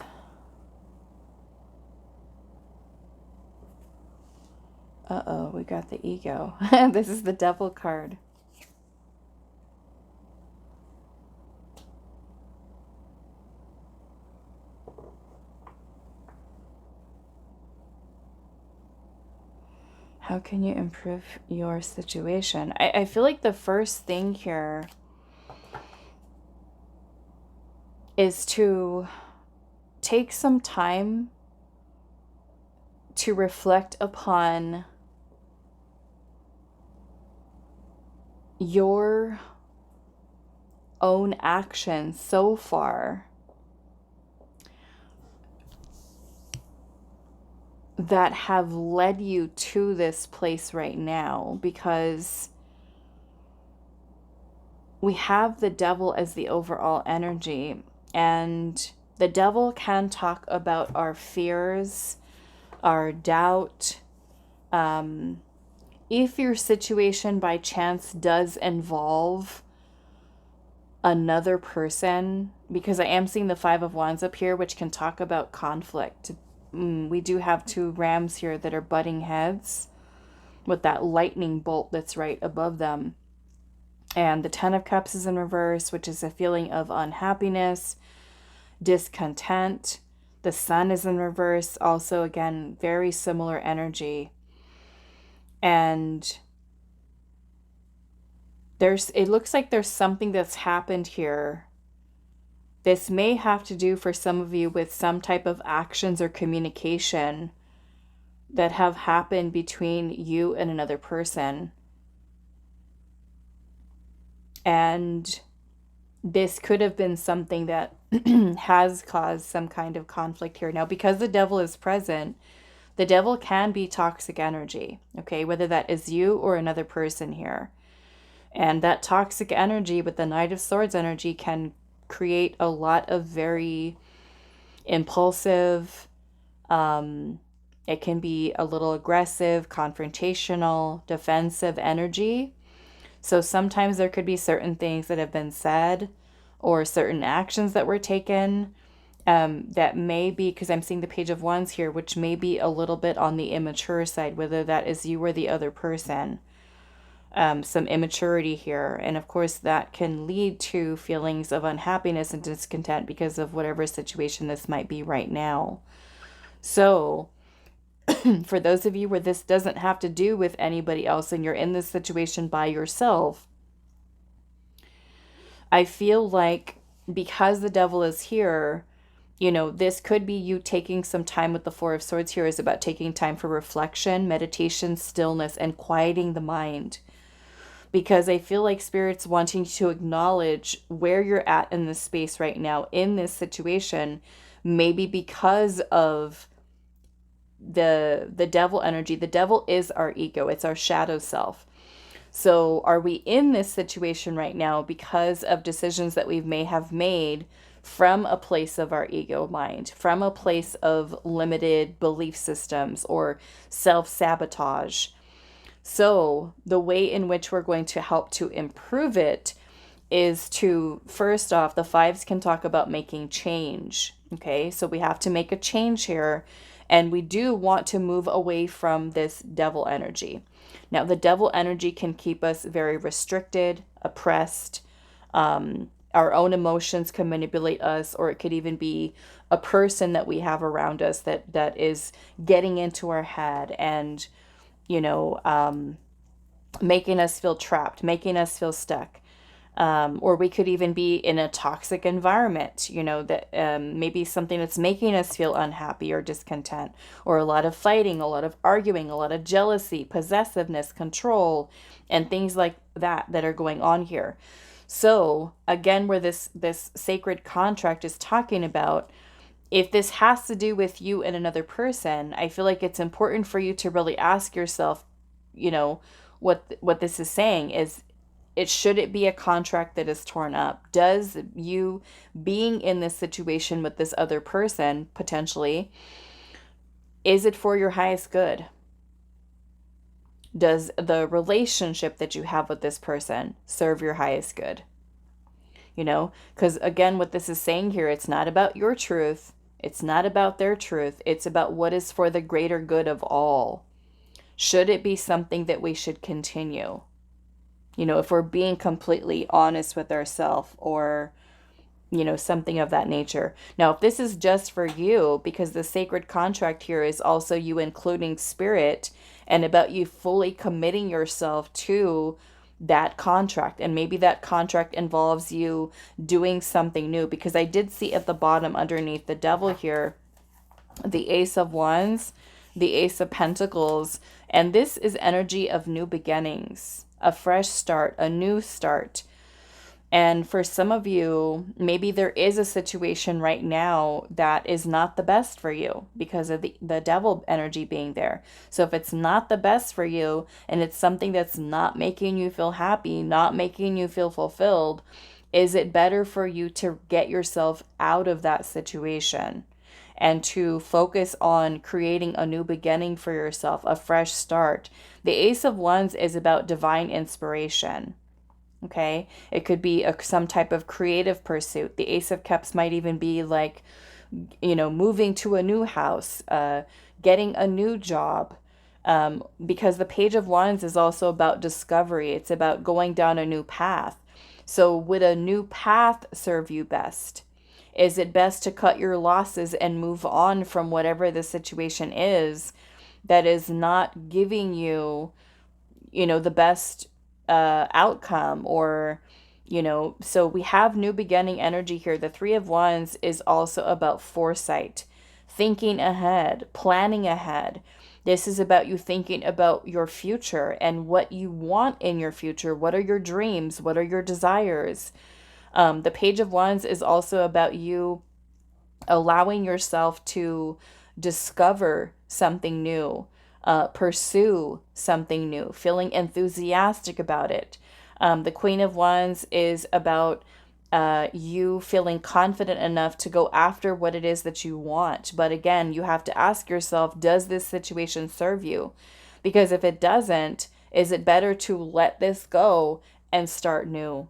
uh-oh, we got the Ego. This is the Devil card. How can you improve your situation? I feel like the first thing here is to take some time to reflect upon your own actions so far that have led you to this place right now, because we have the Devil as the overall energy, and the Devil can talk about our fears, our doubt. If your situation by chance does involve another person, because I am seeing the Five of Wands up here, which can talk about conflict. We do have two rams here that are butting heads with that lightning bolt that's right above them. And the Ten of Cups is in reverse, which is a feeling of unhappiness, discontent. The Sun is in reverse, also again, very similar energy. And it looks like there's something that's happened here. This may have to do for some of you with some type of actions or communication that have happened between you and another person. And this could have been something that has caused some kind of conflict here. Now, because the Devil is present, the Devil can be toxic energy, okay? Whether that is you or another person here. And that toxic energy with the Knight of Swords energy can create a lot of very impulsive, it can be a little aggressive, confrontational, defensive energy. So sometimes there could be certain things that have been said or certain actions that were taken that may be, because I'm seeing the Page of Wands here, which may be a little bit on the immature side, whether that is you or the other person. Some immaturity here. And of course, that can lead to feelings of unhappiness and discontent because of whatever situation this might be right now. So for those of you where this doesn't have to do with anybody else and you're in this situation by yourself, I feel like because the Devil is here, you know, this could be you taking some time with the Four of Swords here is about taking time for reflection, meditation, stillness, and quieting the mind. Because I feel like Spirit's wanting to acknowledge where you're at in this space right now, in this situation, maybe because of the Devil energy. The Devil is our ego. It's our shadow self. So are we in this situation right now because of decisions that we may have made from a place of our ego mind, from a place of limited belief systems or self-sabotage? So the way in which we're going to help to improve it is to, first off, the fives can talk about making change. Okay, so we have to make a change here. And we do want to move away from this Devil energy. Now, the Devil energy can keep us very restricted, oppressed, our own emotions can manipulate us, or it could even be a person that we have around us that is getting into our head and, you know, making us feel trapped, making us feel stuck. Or we could even be in a toxic environment, you know, that maybe something that's making us feel unhappy or discontent, or a lot of fighting, a lot of arguing, a lot of jealousy, possessiveness, control, and things like that are going on here. So again, where this sacred contract is talking about, if this has to do with you and another person, I feel like it's important for you to really ask yourself, you know, what this is saying is, should it be a contract that is torn up? Does you being in this situation with this other person, potentially, is it for your highest good? Does the relationship that you have with this person serve your highest good? You know, because again, what this is saying here, it's not about your truth. It's not about their truth. It's about what is for the greater good of all. Should it be something that we should continue? You know, if we're being completely honest with ourselves, or, you know, something of that nature. Now, if this is just for you, because the sacred contract here is also you including spirit and about you fully committing yourself to that contract. And maybe that contract involves you doing something new, because I did see at the bottom underneath the devil here, the Ace of Wands, the Ace of Pentacles, and this is energy of new beginnings, a fresh start, a new start. And for some of you, maybe there is a situation right now that is not the best for you because of the devil energy being there. So if it's not the best for you, and it's something that's not making you feel happy, not making you feel fulfilled, is it better for you to get yourself out of that situation and to focus on creating a new beginning for yourself, a fresh start? The Ace of Wands is about divine inspiration. Okay, it could be some type of creative pursuit. The Ace of Cups might even be like, you know, moving to a new house, getting a new job, because the Page of Wands is also about discovery. It's about going down a new path. So would a new path serve you best? Is it best to cut your losses and move on from whatever the situation is that is not giving you, you know, the best outcome? Or, you know, so we have new beginning energy here. The Three of Wands is also about foresight, thinking ahead, planning ahead. This is about you thinking about your future and what you want in your future. What are your dreams? What are your desires? The Page of Wands is also about you allowing yourself to discover something new, pursue something new, feeling enthusiastic about it. The Queen of Wands is about you feeling confident enough to go after what it is that you want. But again, you have to ask yourself, does this situation serve you? Because if it doesn't, is it better to let this go and start new?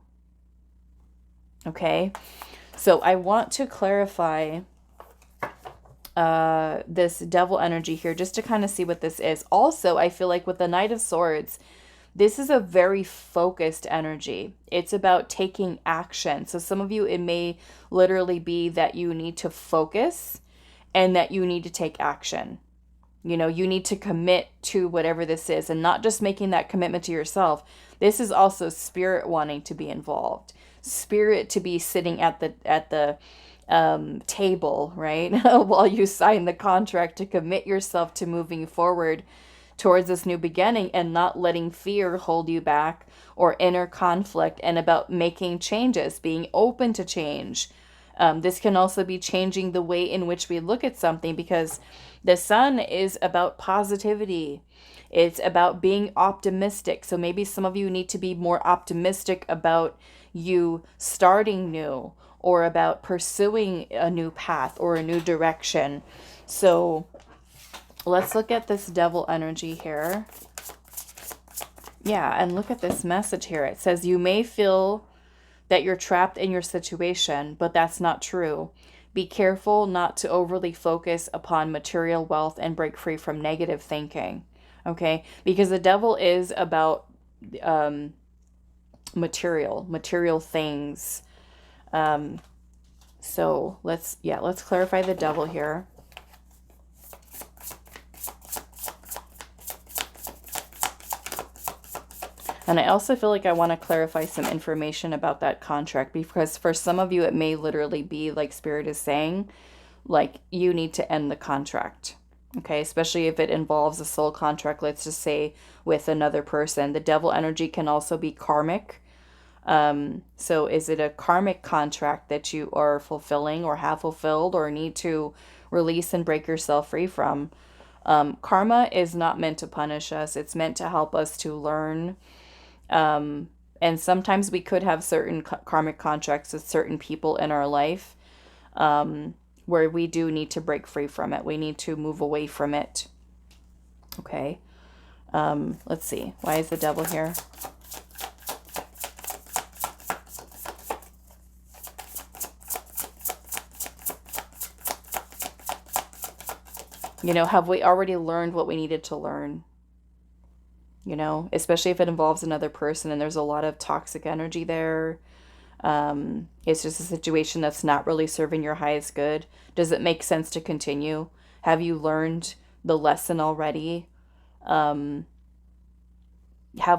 Okay, so I want to clarify this devil energy here just to kind of see what this is. Also, I feel like with the Knight of Swords, this is a very focused energy. It's about taking action. So some of you, it may literally be that you need to focus and that you need to take action. You know, you need to commit to whatever this is, and not just making that commitment to yourself. This is also spirit wanting to be involved. Spirit to be sitting at the table, right? While you sign the contract to commit yourself to moving forward towards this new beginning, and not letting fear hold you back, or inner conflict, and about making changes, being open to change. This can also be changing the way in which we look at something, because the Sun is about positivity. It's about being optimistic. So maybe some of you need to be more optimistic about you starting new, or about pursuing a new path or a new direction. So let's look at this devil energy here. Yeah, and look at this message here. It says, you may feel that you're trapped in your situation, but that's not true. Be careful not to overly focus upon material wealth and break free from negative thinking. Okay? Because the devil is about material things. So let's clarify the devil here. And I also feel like I want to clarify some information about that contract, because for some of you, it may literally be like Spirit is saying, like, you need to end the contract. Okay, especially if it involves a soul contract, let's just say with another person. The devil energy can also be karmic. So is it a karmic contract that you are fulfilling or have fulfilled or need to release and break yourself free from? Karma is not meant to punish us. It's meant to help us to learn. And sometimes we could have certain karmic contracts with certain people in our life, where we do need to break free from it. We need to move away from it. Okay. Let's see. Why is the devil here? You know, have we already learned what we needed to learn? You know, especially if it involves another person and there's a lot of toxic energy there. It's just a situation that's not really serving your highest good. Does it make sense to continue? Have you learned the lesson already? Have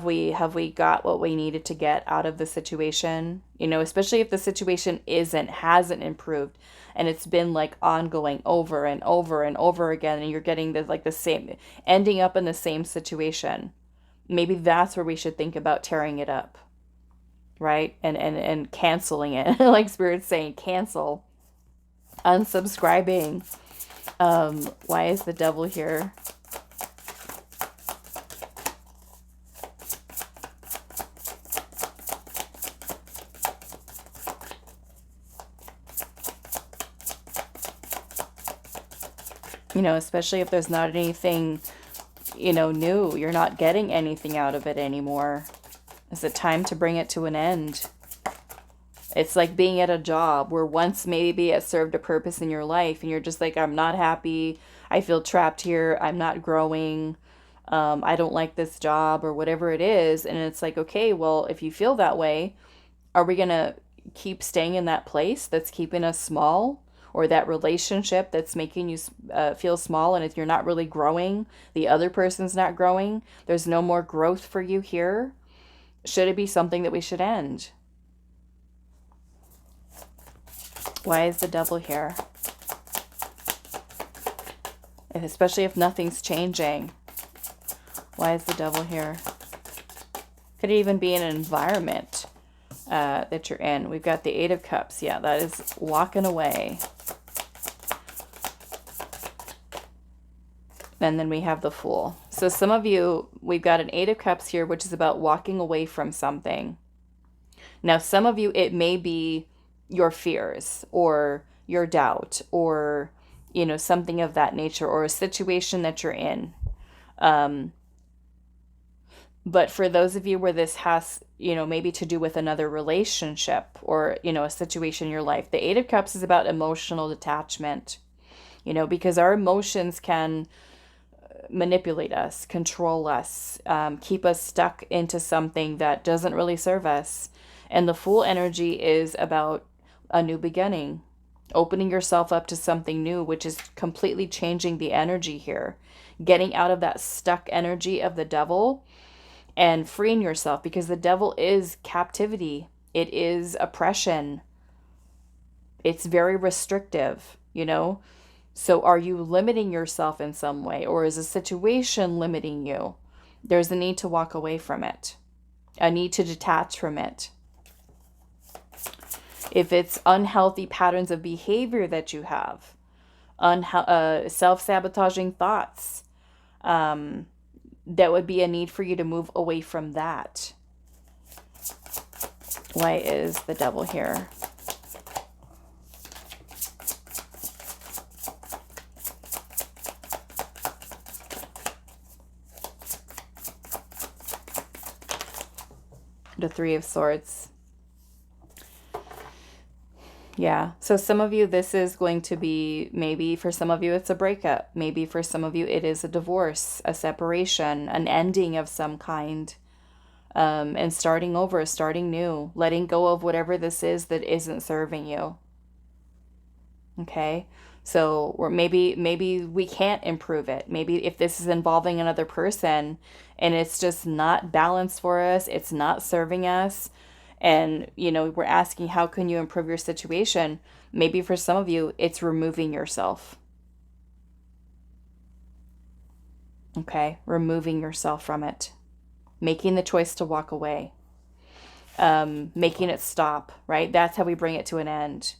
we got what we needed to get out of the situation? You know, especially if the situation hasn't improved and it's been like ongoing over and over and over again, and you're getting the same, ending up in the same situation. Maybe that's where we should think about tearing it up, right? And canceling it. Like Spirit's saying, cancel, unsubscribing. Why is the devil here? You know, especially if there's not anything, you know, new. You're not getting anything out of it anymore. Is it time to bring it to an end? It's like being at a job where once maybe it served a purpose in your life and you're just like, I'm not happy. I feel trapped here. I'm not growing. I don't like this job or whatever it is. And it's like, okay, well, if you feel that way, are we going to keep staying in that place that's keeping us small? Or that relationship that's making you feel small, and if you're not really growing, the other person's not growing, there's no more growth for you here, should it be something that we should end? Why is the devil here? Especially if nothing's changing. Why is the devil here? Could it even be an environment that you're in? We've got the Eight of Cups. Yeah, that is walking away. And then we have the Fool. So some of you, we've got an Eight of Cups here, which is about walking away from something. Now, some of you, it may be your fears or your doubt or, you know, something of that nature, or a situation that you're in. But for those of you where this has, you know, maybe to do with another relationship or, you know, a situation in your life, the Eight of Cups is about emotional detachment, you know, because our emotions can manipulate us, control us, keep us stuck into something that doesn't really serve us. And the Fool energy is about a new beginning, opening yourself up to something new, which is completely changing the energy here, getting out of that stuck energy of the devil and freeing yourself, because the devil is captivity. It is oppression. It's very restrictive, you know? So are you limiting yourself in some way, or is a situation limiting you? There's a need to walk away from it, a need to detach from it. If it's unhealthy patterns of behavior that you have, self-sabotaging thoughts, that would be a need for you to move away from that. Why is the devil here? The Three of Swords. Yeah. So some of you, this is going to be, maybe for some of you, it's a breakup. Maybe for some of you, it is a divorce, a separation, an ending of some kind. and starting over, starting new, letting go of whatever this is that isn't serving you. Okay? So, or maybe we can't improve it. Maybe if this is involving another person and it's just not balanced for us, it's not serving us, and we're asking how can you improve your situation? Maybe for some of you, it's removing yourself. Okay? Removing yourself from it. Making the choice to walk away. Making it stop, right? That's how we bring it to an end.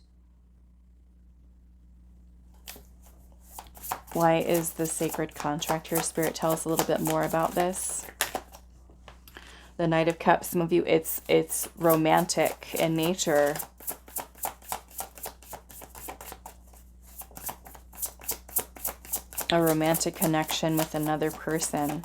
Why is the sacred contract here? Spirit, tell us a little bit more about this. The Knight of Cups, some of you, it's romantic in nature. A romantic connection with another person.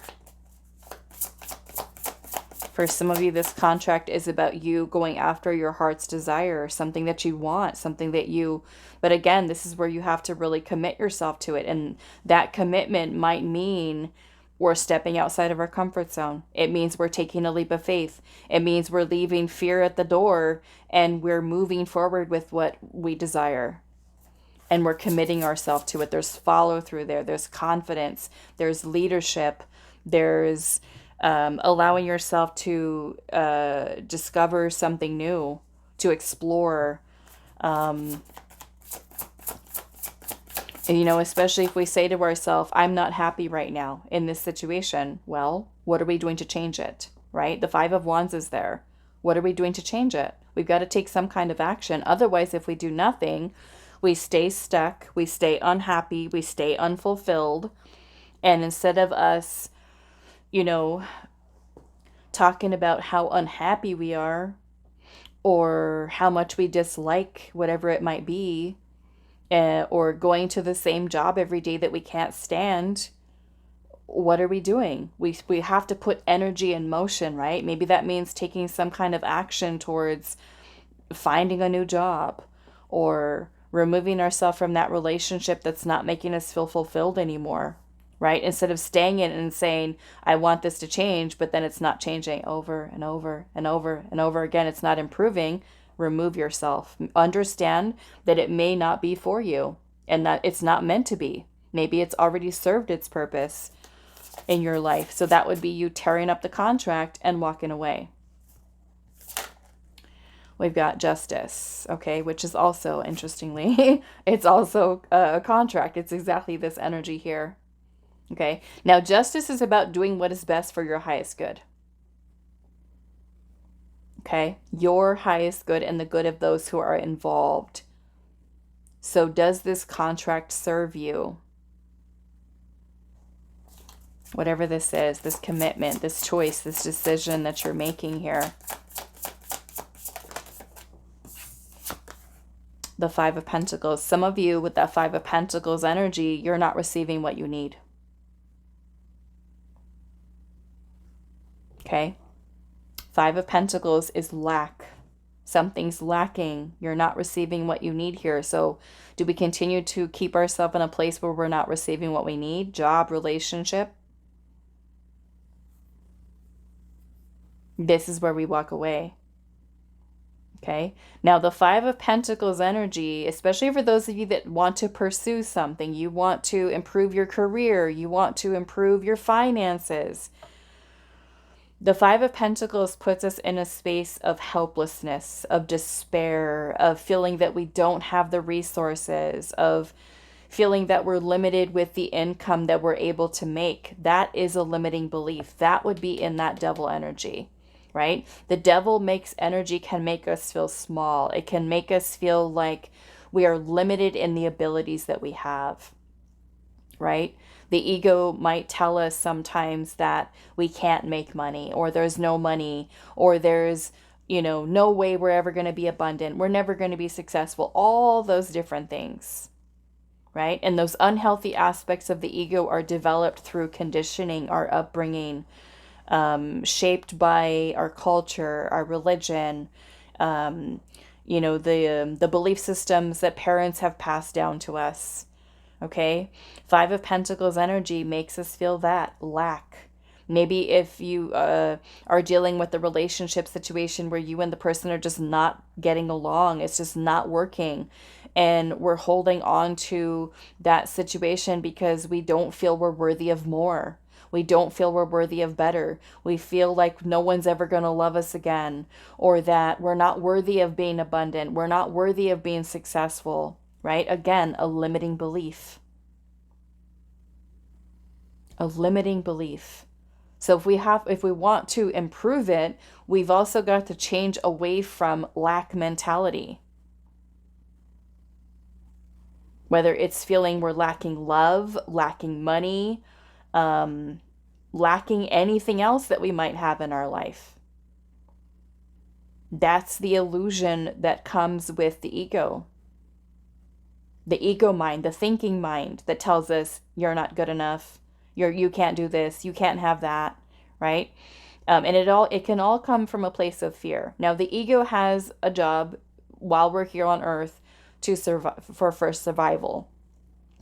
For some of you, this contract is about you going after your heart's desire, something that you want, something that you... But again, this is where you have to really commit yourself to it. And that commitment might mean we're stepping outside of our comfort zone. It means we're taking a leap of faith. It means we're leaving fear at the door and we're moving forward with what we desire. And we're committing ourselves to it. There's follow through there. There's confidence. There's leadership. There's... allowing yourself to discover something new, to explore. Especially if we say to ourselves, I'm not happy right now in this situation. Well, what are we doing to change it, right? The Five of Wands is there. What are we doing to change it? We've got to take some kind of action. Otherwise, if we do nothing, we stay stuck, we stay unhappy, we stay unfulfilled. And instead of us talking about how unhappy we are or how much we dislike whatever it might be, or going to the same job every day that we can't stand, what are we doing? We have to put energy in motion, right? Maybe that means taking some kind of action towards finding a new job or removing ourselves from that relationship that's not making us feel fulfilled anymore. Right? Instead of staying in and saying, I want this to change, but then it's not changing over and over and over and over again. It's not improving. Remove yourself. Understand that it may not be for you and that it's not meant to be. Maybe it's already served its purpose in your life. So that would be you tearing up the contract and walking away. We've got Justice, okay, which is also, interestingly, it's also a contract. It's exactly this energy here. Okay, now justice is about doing what is best for your highest good. Okay, your highest good and the good of those who are involved. So does this contract serve you? Whatever this is, this commitment, this choice, this decision that you're making here. The Five of Pentacles. Some of you with that Five of Pentacles energy, you're not receiving what you need. Okay, Five of Pentacles is lack. Something's lacking. You're not receiving what you need here. So do we continue to keep ourselves in a place where we're not receiving what we need? Job, relationship. This is where we walk away. Okay, now the Five of Pentacles energy, especially for those of you that want to pursue something, you want to improve your career, you want to improve your finances. The Five of Pentacles puts us in a space of helplessness, of despair, of feeling that we don't have the resources, of feeling that we're limited with the income that we're able to make. That is a limiting belief. That would be in that devil energy, right? The devil makes energy, can make us feel small. It can make us feel like we are limited in the abilities that we have, right? The ego might tell us sometimes that we can't make money, or there's no money, or there's, no way we're ever going to be abundant. We're never going to be successful. All those different things, right? And those unhealthy aspects of the ego are developed through conditioning, our upbringing, shaped by our culture, our religion, the belief systems that parents have passed down to us. Okay, Five of Pentacles energy makes us feel that lack, Maybe if you are dealing with a relationship situation where you and the person are just not getting along, it's just not working, and we're holding on to that situation because we don't feel we're worthy of more. We don't feel we're worthy of better. We feel like no one's ever going to love us again, or that we're not worthy of being abundant. We're not worthy of being successful, right? Again, a limiting belief. A limiting belief. So if we want to improve it, we've also got to change away from lack mentality. Whether it's feeling we're lacking love, lacking money, lacking anything else that we might have in our life. That's the illusion that comes with the ego. The ego mind, the thinking mind that tells us you're not good enough, you can't do this, you can't have that, right? And it can all come from a place of fear. Now, the ego has a job while we're here on Earth to survive, for survival,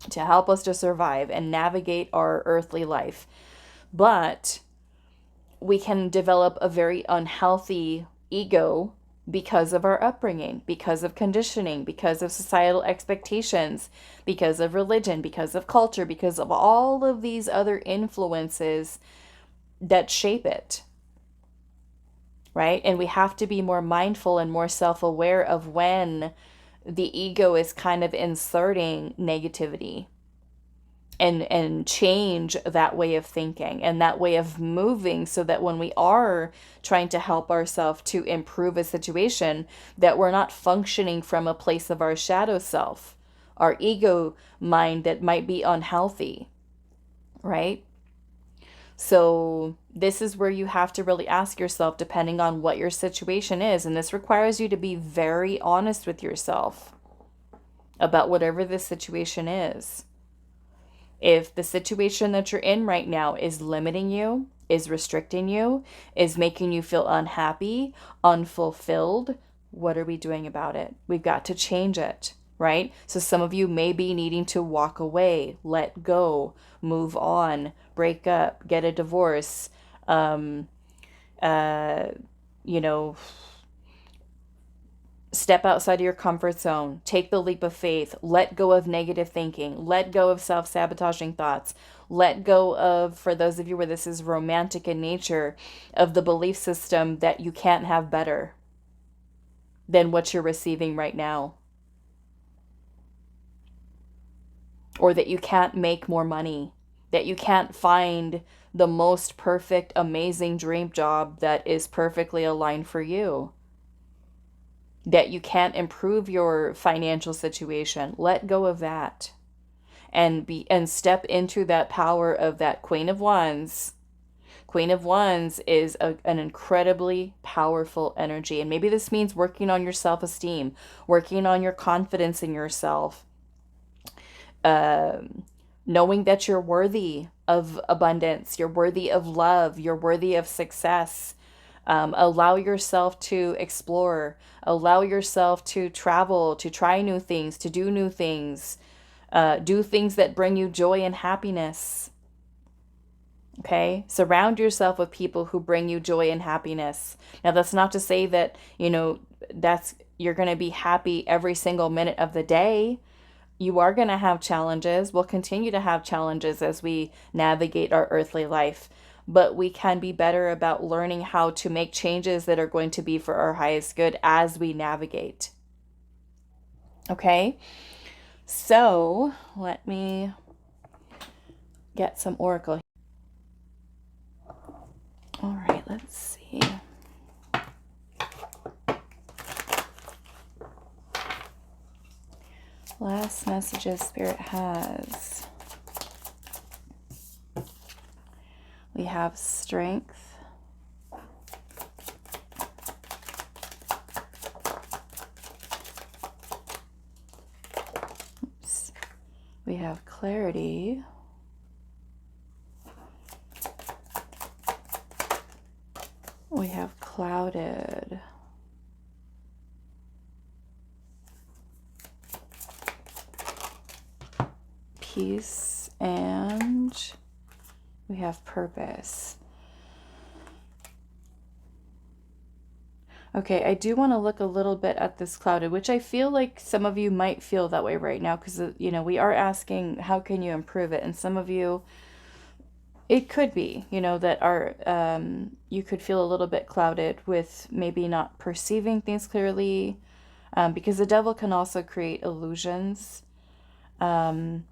to help us to survive and navigate our earthly life. But we can develop a very unhealthy ego because of our upbringing, because of conditioning, because of societal expectations, because of religion, because of culture, because of all of these other influences that shape it, right? And we have to be more mindful and more self-aware of when the ego is kind of inserting negativity, and change that way of thinking and that way of moving, so that when we are trying to help ourselves to improve a situation, that we're not functioning from a place of our shadow self, our ego mind that might be unhealthy, right? So this is where you have to really ask yourself, depending on what your situation is, and this requires you to be very honest with yourself about whatever the situation is. If the situation that you're in right now is limiting you, is restricting you, is making you feel unhappy, unfulfilled, what are we doing about it? We've got to change it, right? So some of you may be needing to walk away, let go, move on, break up, get a divorce, you know, step outside of your comfort zone, take the leap of faith, let go of negative thinking, let go of self-sabotaging thoughts, let go of, for those of you where this is romantic in nature, of the belief system that you can't have better than what you're receiving right now, or that you can't make more money, that you can't find the most perfect, amazing dream job that is perfectly aligned for you, that you can't improve your financial situation. Let go of that and step into that power of that Queen of Wands. Queen of Wands is an incredibly powerful energy, and maybe this means working on your self-esteem, working on your confidence in yourself, knowing that you're worthy of abundance, you're worthy of love, you're worthy of success. Allow yourself to explore, allow yourself to travel, to try new things, to do new things, do things that bring you joy and happiness. Okay? Surround yourself with people who bring you joy and happiness. Now, that's not to say that, you're going to be happy every single minute of the day. You are going to have challenges. We'll continue to have challenges as we navigate our earthly life. But we can be better about learning how to make changes that are going to be for our highest good as we navigate. Okay? So, let me get some oracle. All right, let's see. Last messages Spirit has. We have strength. Oops. We have clarity. We have clouded. Peace, and we have purpose. Okay, I do want to look a little bit at this clouded, which I feel like some of you might feel that way right now because, we are asking, how can you improve it? And some of you, it could be, that are, you could feel a little bit clouded with maybe not perceiving things clearly, because the devil can also create illusions. And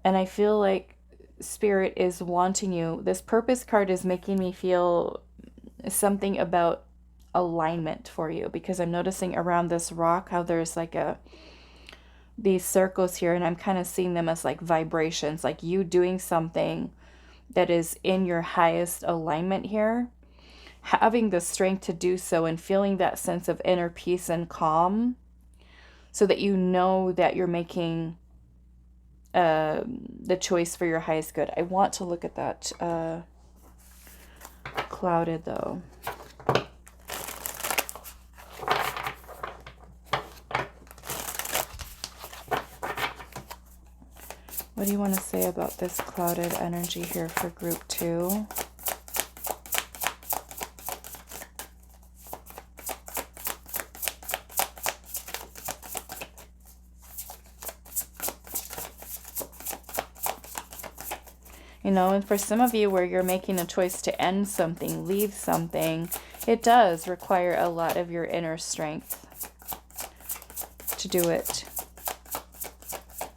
I feel like Spirit is wanting you. This purpose card is making me feel something about alignment for you, because I'm noticing around this rock how there's like these circles here, and I'm kind of seeing them as like vibrations, like you doing something that is in your highest alignment here, having the strength to do so and feeling that sense of inner peace and calm, so that you know that you're making the choice for your highest good. I want to look at that clouded though. What do you want to say about this clouded energy here for group 2? And for some of you where you're making a choice to end something, leave something, it does require a lot of your inner strength to do it.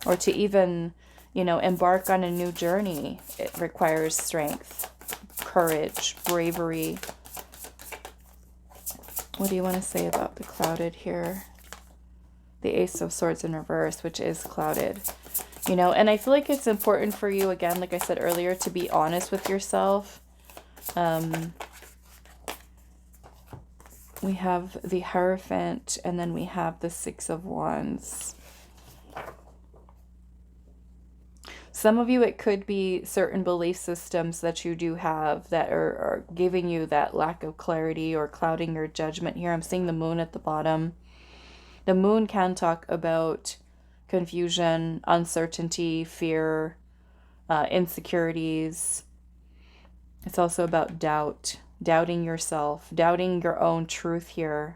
Or to even, embark on a new journey. It requires strength, courage, bravery. What do you want to say about the clouded here? The Ace of Swords in reverse, which is clouded. And I feel like it's important for you, again, like I said earlier, to be honest with yourself. We have the Hierophant, and then we have the Six of Wands. Some of you, it could be certain belief systems that you do have that are giving you that lack of clarity or clouding your judgment here. I'm seeing the moon at the bottom. The moon can talk about confusion, uncertainty, fear, insecurities. It's also about doubt, doubting yourself, doubting your own truth here,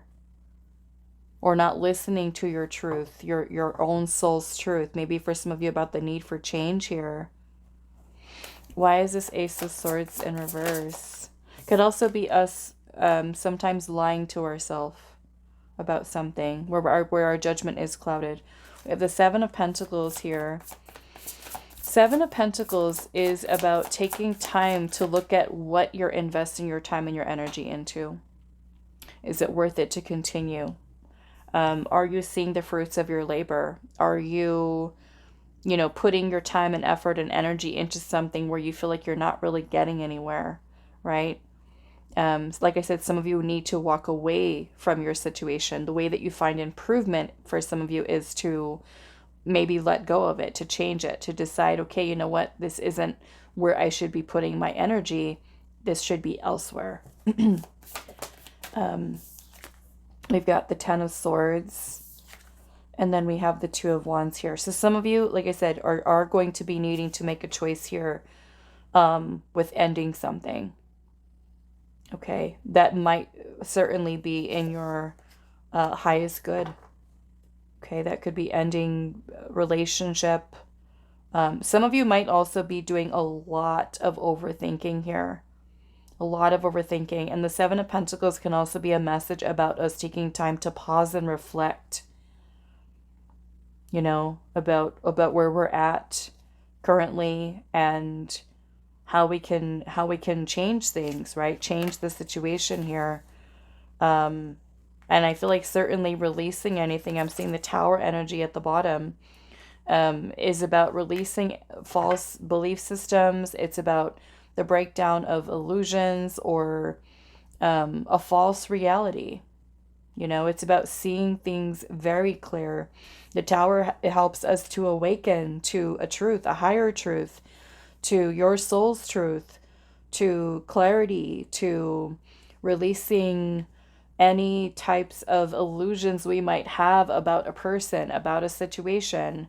or not listening to your truth, your own soul's truth. Maybe for some of you about the need for change here. Why is this Ace of Swords in reverse? Could also be us sometimes lying to ourselves about something where our judgment is clouded. We have the Seven of Pentacles here. Seven of Pentacles is about taking time to look at what you're investing your time and your energy into. Is it worth it to continue? Are you seeing the fruits of your labor? Are you, putting your time and effort and energy into something where you feel like you're not really getting anywhere, right? Like I said, some of you need to walk away from your situation. The way that you find improvement for some of you is to maybe let go of it, to change it, to decide, okay, you know what, this isn't where I should be putting my energy. This should be elsewhere. We've got the Ten of Swords, and then we have the Two of Wands here. So some of you, like I said, are going to be needing to make a choice here with ending something. Okay, that might certainly be in your highest good. Okay, that could be ending relationship. Some of you might also be doing a lot of overthinking here. A lot of overthinking. And the Seven of Pentacles can also be a message about us taking time to pause and reflect. About where we're at currently and how we can change things, right? Change the situation here. And I feel like certainly releasing anything. I'm seeing the Tower energy at the bottom is about releasing false belief systems. It's about the breakdown of illusions or a false reality. It's about seeing things very clear. The Tower helps us to awaken to a truth, a higher truth, to your soul's truth, to clarity, to releasing any types of illusions we might have about a person, about a situation.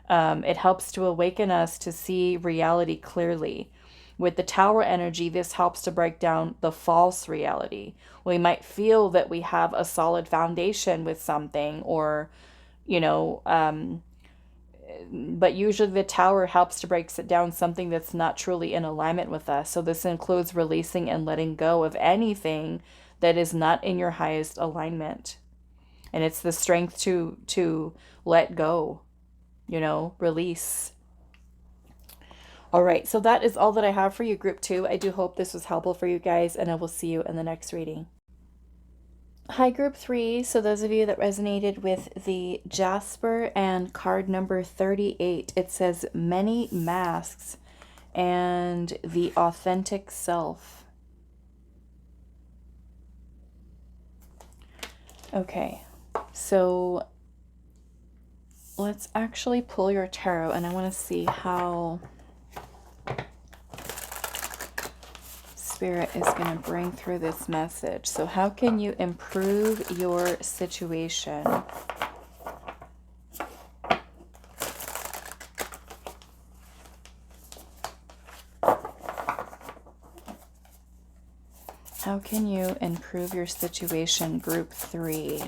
It helps to awaken us to see reality clearly. With the Tower energy, this helps to break down the false reality. We might feel that we have a solid foundation with something, or, you know, but usually the Tower helps to break down something that's not truly in alignment with us. So this includes releasing and letting go of anything that is not in your highest alignment. And it's the strength to let go, you know, release. All right, so that is all that I have for you, group 2. I do hope this was helpful for you guys, and I will see you in the next reading. Hi, group 3. So those of you that resonated with the Jasper and card number 38, it says many masks and the authentic self. Okay, so let's actually pull your tarot, and I want to see how Spirit is going to bring through this message. So how can you improve your situation? How can you improve your situation, group 3?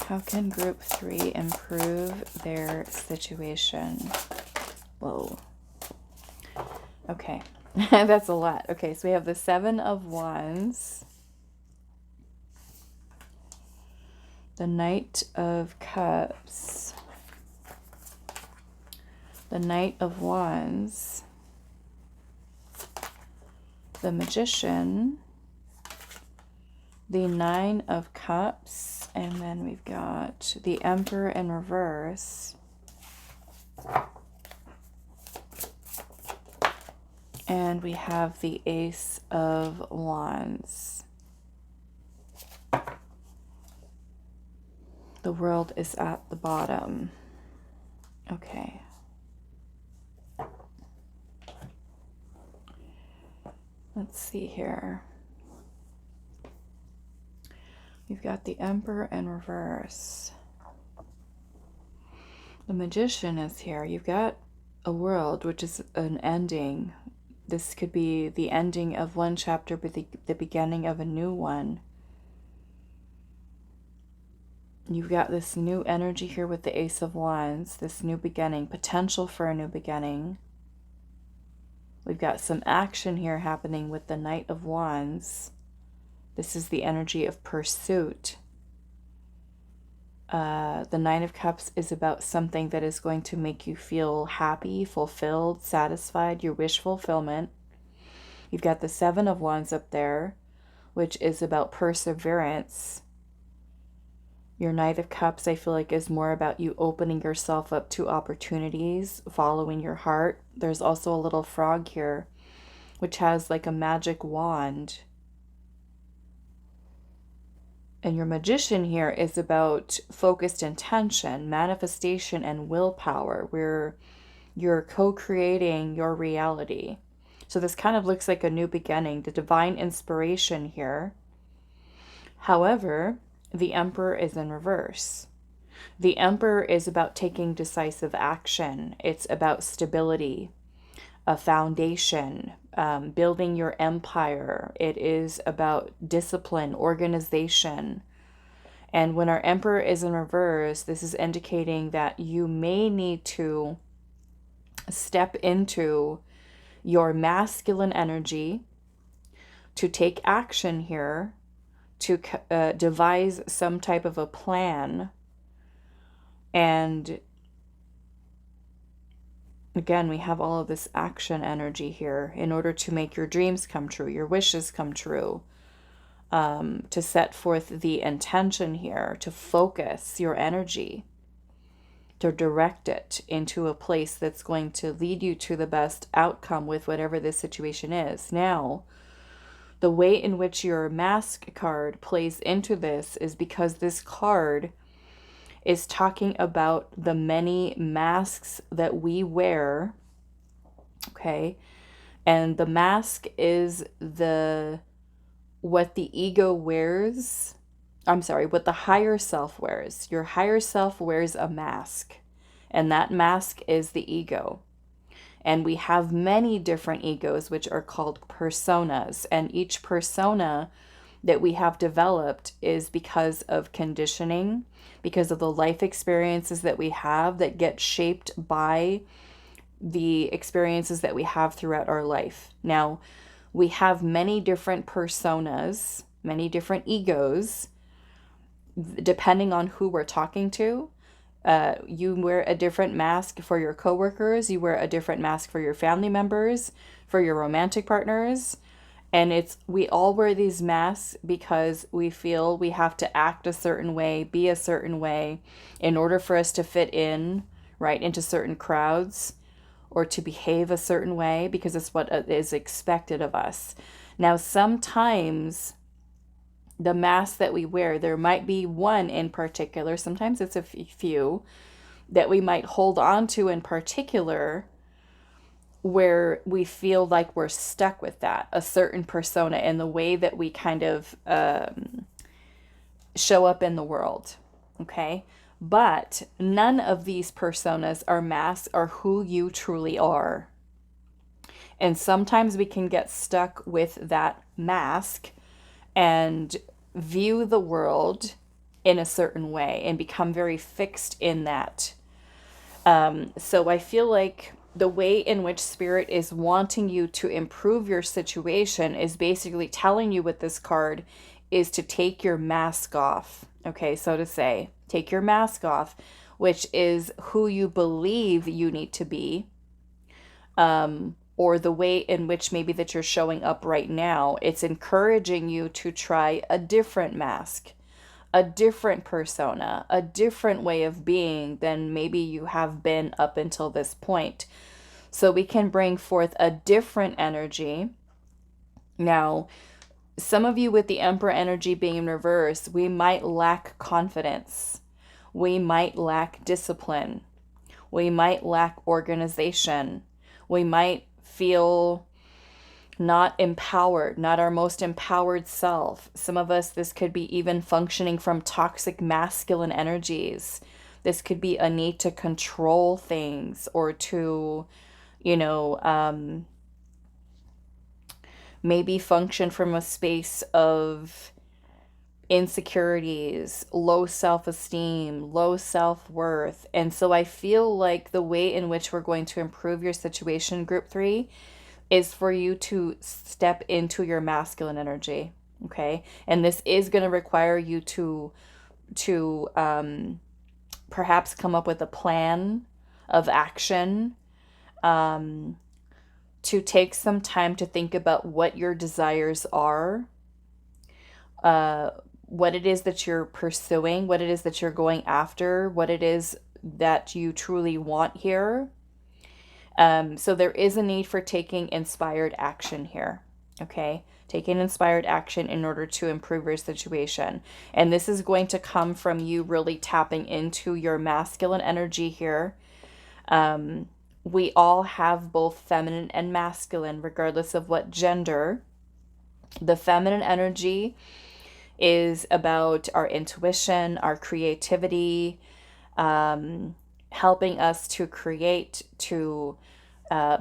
How can group 3 improve their situation? Whoa. Okay, that's a lot. Okay, so we have the 7 of Wands, the Knight of Cups, the Knight of Wands, the Magician, the 9 of Cups, and then we've got the Emperor in reverse, and we have the Ace of Wands. The World is at the bottom. Okay. Let's see here. We've got the Emperor in reverse. The Magician is here. You've got a world, which is an ending. This could be the ending of one chapter, but the beginning of a new one. You've got this new energy here with the Ace of Wands, this new beginning, potential for a new beginning. We've got some action here happening with the Knight of Wands. This is the energy of pursuit. The 9 of Cups is about something that is going to make you feel happy, fulfilled, satisfied, your wish fulfillment. You've got the 7 of Wands up there, which is about perseverance. Your Knight of Cups, I feel like, is more about you opening yourself up to opportunities, following your heart. There's also a little frog here, which has like a magic wand. And your Magician here is about focused intention, manifestation, and willpower, where you're co-creating your reality. So this kind of looks like a new beginning, the divine inspiration here. However, the Emperor is in reverse. The Emperor is about taking decisive action. It's about stability, a foundation, building your empire. It is about discipline, organization. And when our Emperor is in reverse, this is indicating that you may need to step into your masculine energy to take action here, to devise some type of a plan. And again, we have all of this action energy here in order to make your dreams come true, your wishes come true, to set forth the intention here, to focus your energy, to direct it into a place that's going to lead you to the best outcome with whatever this situation is. Now, the way in which your mask card plays into this is because this card is talking about the many masks that we wear, okay? And the mask is what the ego wears. I'm sorry, what the higher self wears. Your higher self wears a mask, and that mask is the ego. And we have many different egos, which are called personas. And each persona that we have developed is because of conditioning, because of the life experiences that we have that get shaped by the experiences that we have throughout our life. Now, we have many different personas, many different egos, depending on who we're talking to. You wear a different mask for your coworkers, you wear a different mask for your family members, for your romantic partners. And we all wear these masks because we feel we have to act a certain way, be a certain way in order for us to fit in, right, into certain crowds, or to behave a certain way because it's what is expected of us. Now, sometimes the mask that we wear, there might be one in particular, sometimes it's a few, that we might hold on to in particular, where we feel like we're stuck with that, a certain persona, and the way that we kind of show up in the world. Okay? But none of these personas or masks are who you truly are. And sometimes we can get stuck with that mask and view the world in a certain way and become very fixed in that. So I feel like the way in which Spirit is wanting you to improve your situation is basically telling you with this card is to take your mask off. Okay, so to say, take your mask off, which is who you believe you need to be, or the way in which maybe that you're showing up right now. It's encouraging you to try a different mask, a different persona, a different way of being than maybe you have been up until this point. So we can bring forth a different energy. Now, some of you with the Emperor energy being in reverse, we might lack confidence. We might lack discipline. We might lack organization. We might feel not empowered, not our most empowered self. Some of us, this could be even functioning from toxic masculine energies. This could be a need to control things or to, maybe function from a space of insecurities, low self-esteem, low self-worth. And so I feel like the way in which we're going to improve your situation, Group 3, is for you to step into your masculine energy, okay? And this is going to require you to perhaps come up with a plan of action, to take some time to think about what your desires are, what it is that you're pursuing, what it is that you're going after, what it is that you truly want here. So there is a need for taking inspired action here, okay? Taking inspired action in order to improve your situation. And this is going to come from you really tapping into your masculine energy here. We all have both feminine and masculine, regardless of what gender. The feminine energy is about our intuition, our creativity, helping us to create, to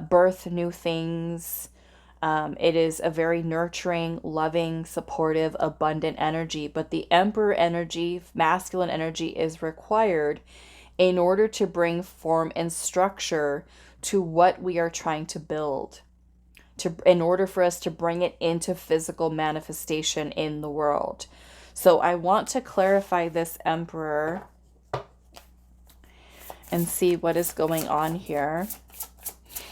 birth new things. It is a very nurturing, loving, supportive, abundant energy. But the Emperor energy, masculine energy, is required in order to bring form and structure to what we are trying to build, in order for us to bring it into physical manifestation in the world. So I want to clarify this, Emperor, and see what is going on here.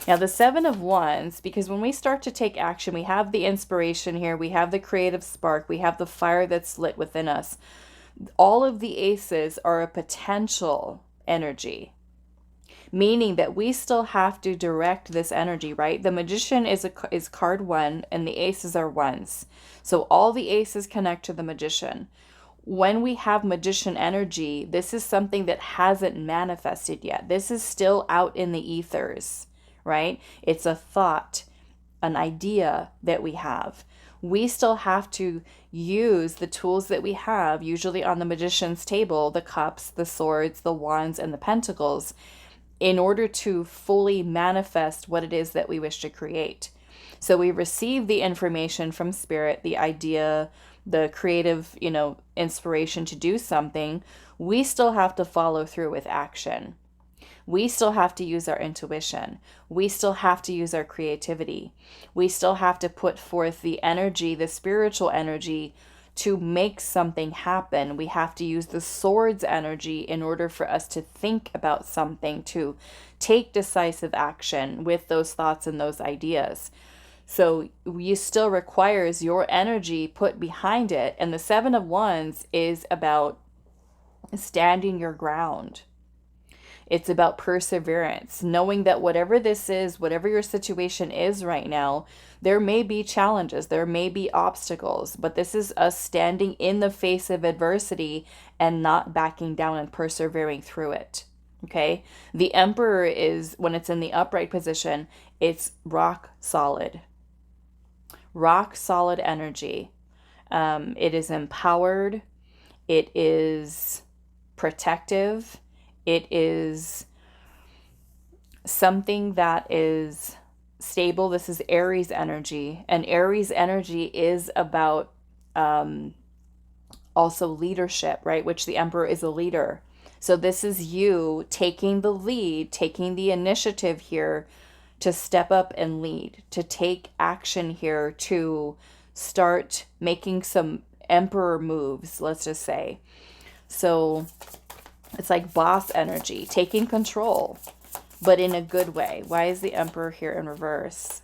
Now, the Seven of Wands, because when we start to take action, we have the inspiration here, we have the creative spark, we have the fire that's lit within us. All of the aces are a potential energy, meaning that we still have to direct this energy, right? The Magician is card 1, and the aces are ones. So all the aces connect to the Magician. When we have Magician energy, this is something that hasn't manifested yet. This is still out in the ethers, right? It's a thought. an idea that we have. We still have to use the tools that we have, usually on the magician's table, the cups, the swords, the wands, and the pentacles, in order to fully manifest what it is that we wish to create. So we receive the information from spirit, the idea, the creative, inspiration to do something. We still have to follow through with action. We still have to use our intuition. We still have to use our creativity. We still have to put forth the energy, the spiritual energy, to make something happen. We have to use the sword's energy in order for us to think about something, to take decisive action with those thoughts and those ideas. So you still requires your energy put behind it. And the Seven of Wands is about standing your ground. It's about perseverance, knowing that whatever this is, whatever your situation is right now, there may be challenges, there may be obstacles, but this is us standing in the face of adversity and not backing down and persevering through it. Okay? The Emperor is, when it's in the upright position, it's rock solid. Rock solid energy. It is empowered. It is protective. It is something that is stable. This is Aries energy. And Aries energy is about also leadership, right? Which the Emperor is a leader. So this is you taking the lead, taking the initiative here to step up and lead, to take action here, to start making some Emperor moves, let's just say. So it's like boss energy, taking control, but in a good way. Why is the Emperor here in reverse?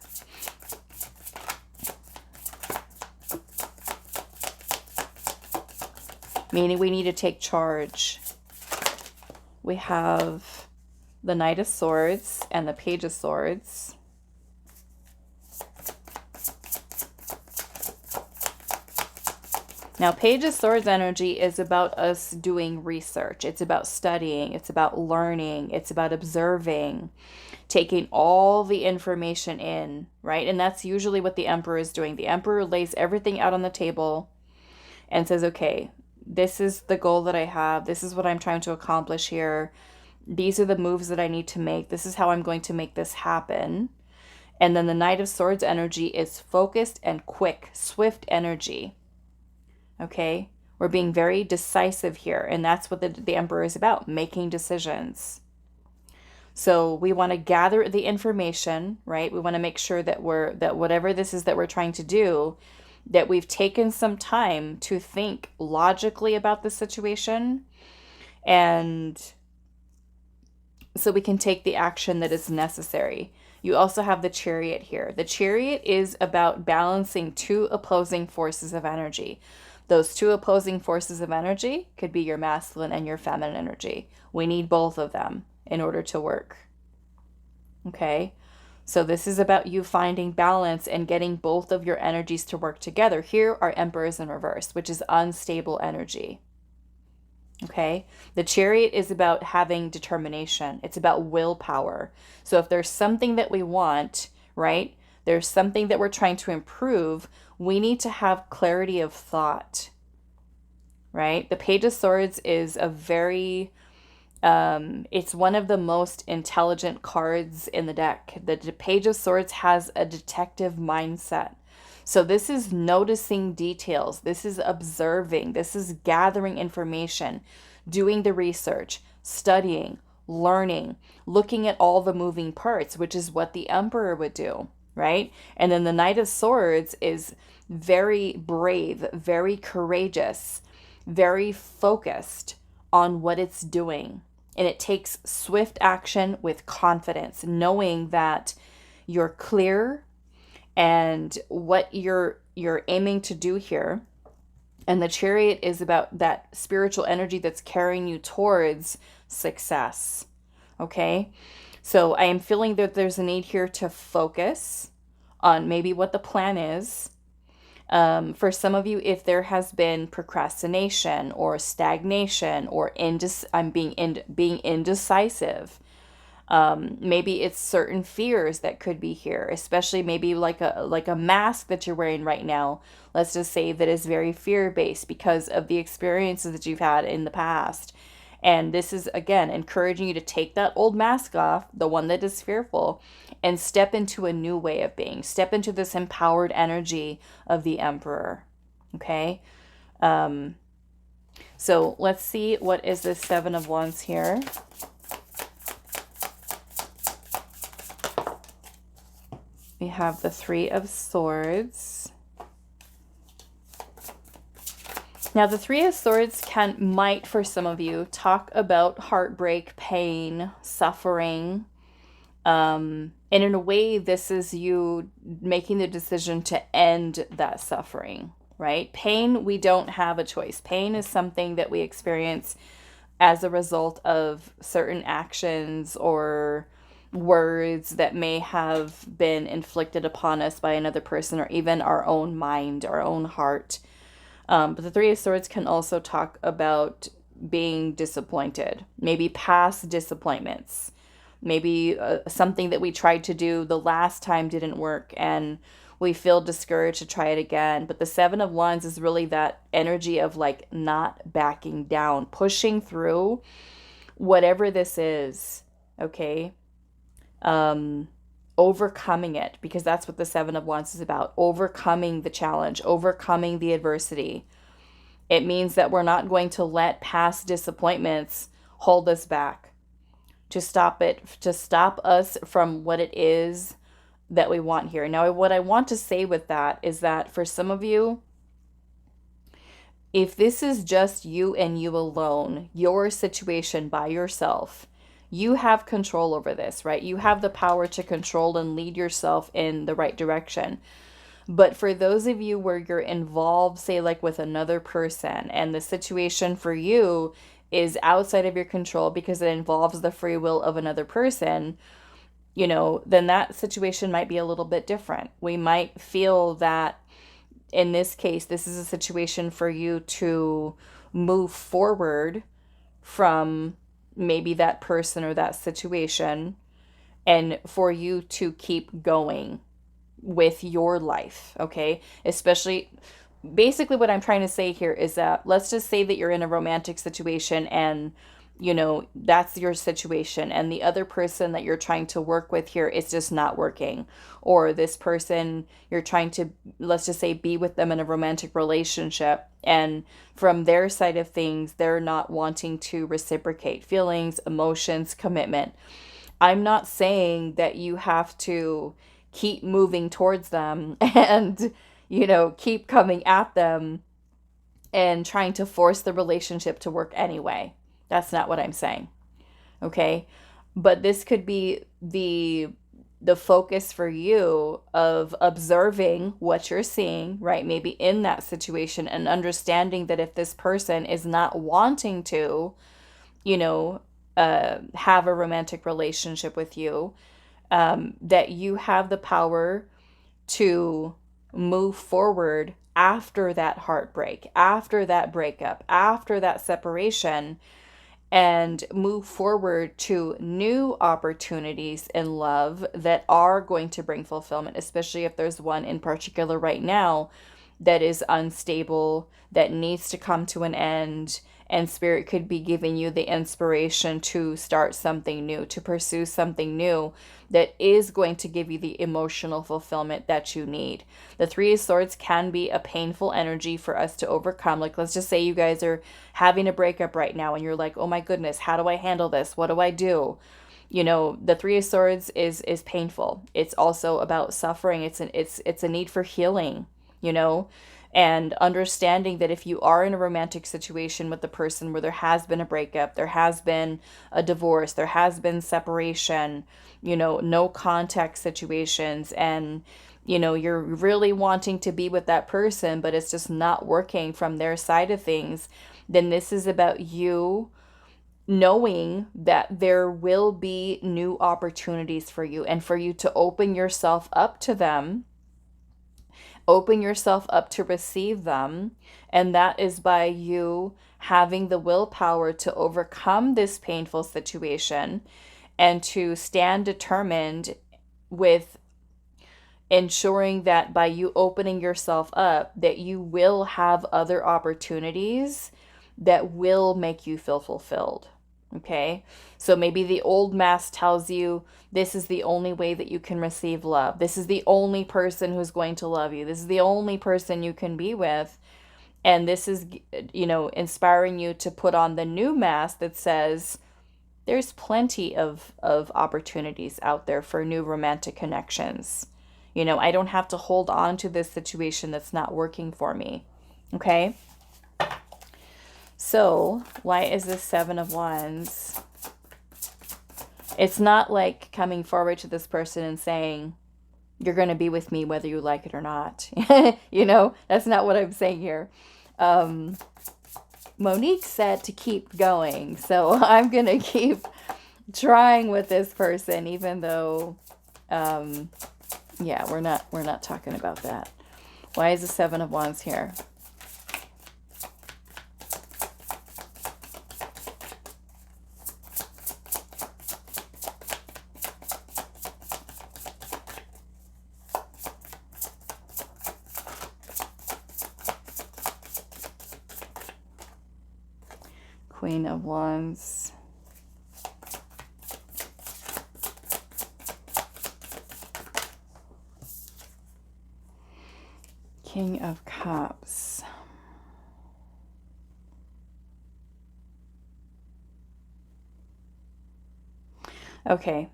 Meaning we need to take charge. We have the Knight of Swords and the Page of Swords. Now, Page of Swords energy is about us doing research. It's about studying. It's about learning. It's about observing, taking all the information in, right? And that's usually what the Emperor is doing. The Emperor lays everything out on the table and says, okay, this is the goal that I have. This is what I'm trying to accomplish here. These are the moves that I need to make. This is how I'm going to make this happen. And then the Knight of Swords energy is focused and quick, swift energy. Okay, we're being very decisive here, and that's what the Emperor is about, making decisions. So we want to gather the information, right? We want to make sure that whatever this is that we're trying to do, that we've taken some time to think logically about the situation, and so we can take the action that is necessary. You also have the Chariot here. The Chariot is about balancing two opposing forces of energy. Those two opposing forces of energy could be your masculine and your feminine energy. We need both of them in order to work. Okay? So this is about you finding balance and getting both of your energies to work together. Here are Emperors in reverse, which is unstable energy. Okay? The Chariot is about having determination. It's about willpower. So if there's something that we want, right? There's something that we're trying to improve, we need to have clarity of thought, right? The Page of Swords is a very, it's one of the most intelligent cards in the deck. The Page of Swords has a detective mindset. So this is noticing details. This is observing. This is gathering information, doing the research, studying, learning, looking at all the moving parts, which is what the Emperor would do. Right? And then the Knight of Swords is very brave, very courageous, very focused on what it's doing. And it takes swift action with confidence, knowing that you're clear and what you're aiming to do here. And the Chariot is about that spiritual energy that's carrying you towards success. Okay? So I am feeling that there's a need here to focus on maybe what the plan is. For some of you, if there has been procrastination or stagnation or being indecisive, Maybe it's certain fears that could be here, especially maybe like a mask that you're wearing right now. Let's just say that is very fear-based because of the experiences that you've had in the past. And this is, again, encouraging you to take that old mask off, the one that is fearful, and step into a new way of being. Step into this empowered energy of the Emperor. Okay? So let's see, what is this Seven of Wands here? We have the Three of Swords. Now, the Three of Swords might, for some of you, talk about heartbreak, pain, suffering. And in a way, this is you making the decision to end that suffering, right? Pain, we don't have a choice. Pain is something that we experience as a result of certain actions or words that may have been inflicted upon us by another person, or even our own mind, our own heart. But the Three of Swords can also talk about being disappointed, maybe past disappointments, maybe something that we tried to do the last time didn't work and we feel discouraged to try it again. But the Seven of Wands is really that energy of like not backing down, pushing through whatever this is, okay? Overcoming it, because that's what the Seven of Wands is about. Overcoming the challenge, overcoming the adversity. It means that we're not going to let past disappointments hold us back, to stop us from what it is that we want here. Now, what I want to say with that is that for some of you, if this is just you and you alone, your situation by yourself, you have control over this, right? You have the power to control and lead yourself in the right direction. But for those of you where you're involved, say like with another person, and the situation for you is outside of your control because it involves the free will of another person, then that situation might be a little bit different. We might feel that in this case, this is a situation for you to move forward from maybe that person or that situation, and for you to keep going with your life, okay? Especially, basically what I'm trying to say here is that let's just say that you're in a romantic situation and that's your situation, and the other person that you're trying to work with here is just not working, or this person you're trying to, let's just say, be with them in a romantic relationship, and from their side of things, they're not wanting to reciprocate feelings, emotions, commitment. I'm not saying that you have to keep moving towards them and keep coming at them and trying to force the relationship to work anyway. That's not what I'm saying. Okay? But this could be the focus for you of observing what you're seeing, right? Maybe in that situation, and understanding that if this person is not wanting to, have a romantic relationship with you, that you have the power to move forward after that heartbreak, after that breakup, after that separation, and move forward to new opportunities in love that are going to bring fulfillment, especially if there's one in particular right now that is unstable, that needs to come to an end, and Spirit could be giving you the inspiration to start something new, to pursue something new that is going to give you the emotional fulfillment that you need. The Three of Swords can be a painful energy for us to overcome. Like, let's just say you guys are having a breakup right now and you're like, oh my goodness, how do I handle this? What do I do? The Three of Swords is painful. It's also about suffering. It's a need for healing, and understanding that if you are in a romantic situation with the person where there has been a breakup, there has been a divorce, there has been separation, no contact situations, and you're really wanting to be with that person, but it's just not working from their side of things, then this is about you knowing that there will be new opportunities for you, and for you to open yourself up to them, open yourself up to receive them. And that is by you having the willpower to overcome this painful situation and to stand determined with ensuring that by you opening yourself up, that you will have other opportunities that will make you feel fulfilled. Okay? So maybe the old mask tells you this is the only way that you can receive love. This is the only person who's going to love you. This is the only person you can be with. And this is, inspiring you to put on the new mask that says, there's plenty of opportunities out there for new romantic connections. I don't have to hold on to this situation that's not working for me. Okay? So, why is this Seven of Wands? It's not like coming forward to this person and saying, you're going to be with me whether you like it or not. That's not what I'm saying here. Monique said to keep going. So I'm going to keep trying with this person, even though, we're not talking about that. Why is the Seven of Wands here? Queen of Wands. King of Cups. Okay.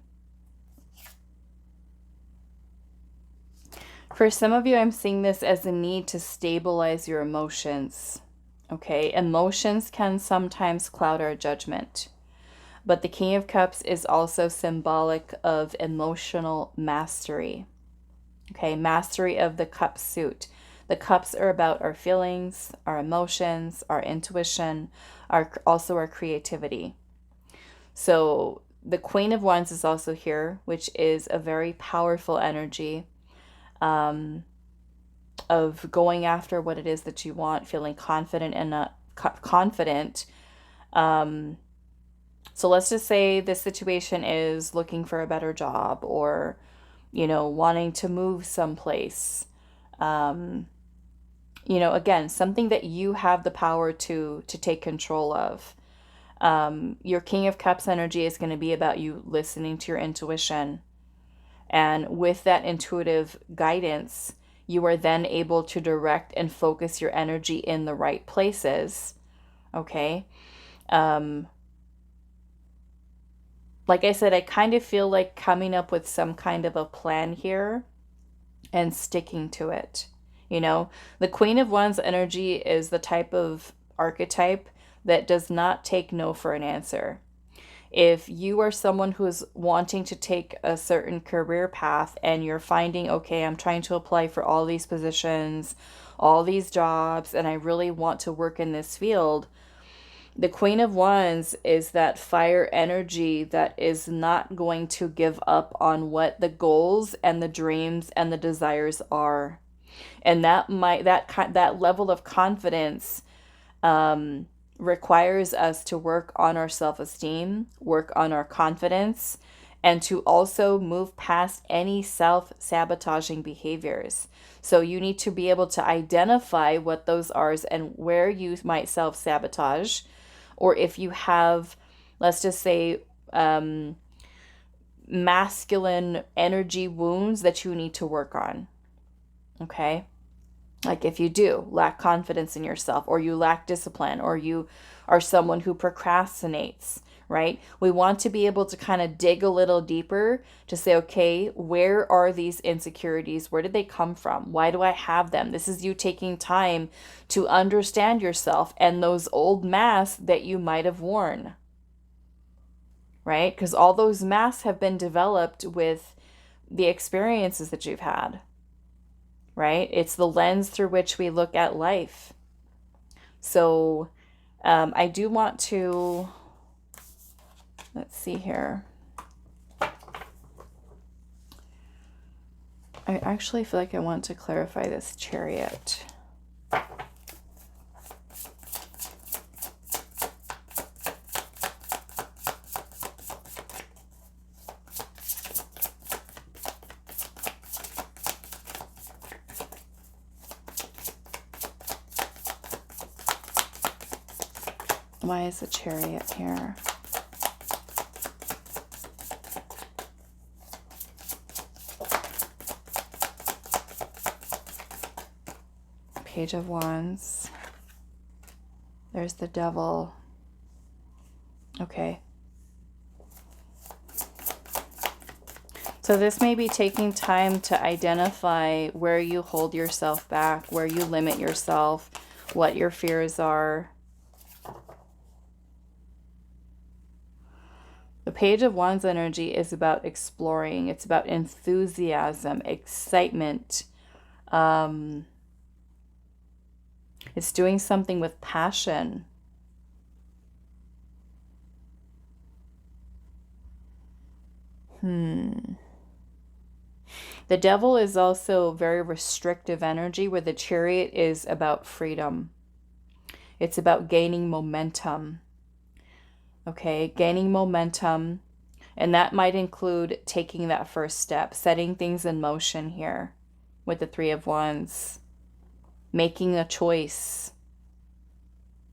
For some of you, I'm seeing this as a need to stabilize your emotions. Okay, emotions can sometimes cloud our judgment, but the King of Cups is also symbolic of emotional mastery. Okay, mastery of the cup suit. The cups are about our feelings, our emotions, our intuition, also our creativity. So the Queen of Wands is also here, which is a very powerful energy. Of going after what it is that you want, feeling confident and confident. So let's just say this situation is looking for a better job, or, wanting to move someplace. Again, something that you have the power to take control of. Your King of Cups energy is going to be about you listening to your intuition. And with that intuitive guidance, you are then able to direct and focus your energy in the right places. Okay? Like I said, I kind of feel like coming up with some kind of a plan here and sticking to it. The Queen of Wands energy is the type of archetype that does not take no for an answer. If you are someone who's wanting to take a certain career path and you're finding, okay, I'm trying to apply for all these positions, all these jobs, and I really want to work in this field, the Queen of Wands is that fire energy that is not going to give up on what the goals and the dreams and the desires are. And that level of confidence requires us to work on our self-esteem, work on our confidence, and to also move past any self-sabotaging behaviors. So you need to be able to identify what those are and where you might self-sabotage, or if you have, let's just say, masculine energy wounds that you need to work on. Okay? Like if you do lack confidence in yourself, or you lack discipline, or you are someone who procrastinates, right? We want to be able to kind of dig a little deeper to say, okay, where are these insecurities? Where did they come from? Why do I have them? This is you taking time to understand yourself and those old masks that you might have worn, right? Because all those masks have been developed with the experiences that you've had. Right? It's the lens through which we look at life. So I do want to, let's see here. I actually feel like I want to clarify this Chariot. Why is the Chariot here? Page of Wands. There's the Devil. Okay. So this may be taking time to identify where you hold yourself back, where you limit yourself, what your fears are. The Page of Wands energy is about exploring. It's about enthusiasm, excitement. It's doing something with passion. The Devil is also very restrictive energy, where the Chariot is about freedom. It's about gaining momentum. Okay, gaining momentum. And that might include taking that first step, setting things in motion here with the Three of Wands. Making a choice.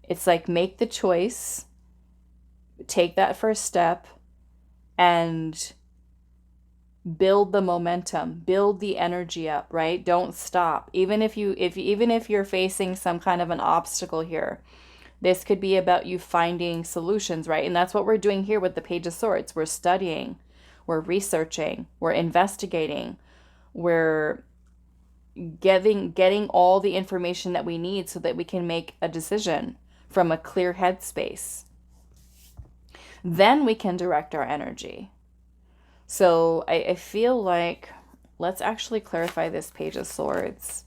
It's like, make the choice, take that first step, and build the momentum, build the energy up, right? Don't stop. Even if you're facing some kind of an obstacle here, this could be about you finding solutions, right? And that's what we're doing here with the Page of Swords. We're studying, we're researching, we're investigating, we're getting all the information that we need so that we can make a decision from a clear headspace. Then we can direct our energy. So I feel like, let's actually clarify this Page of Swords.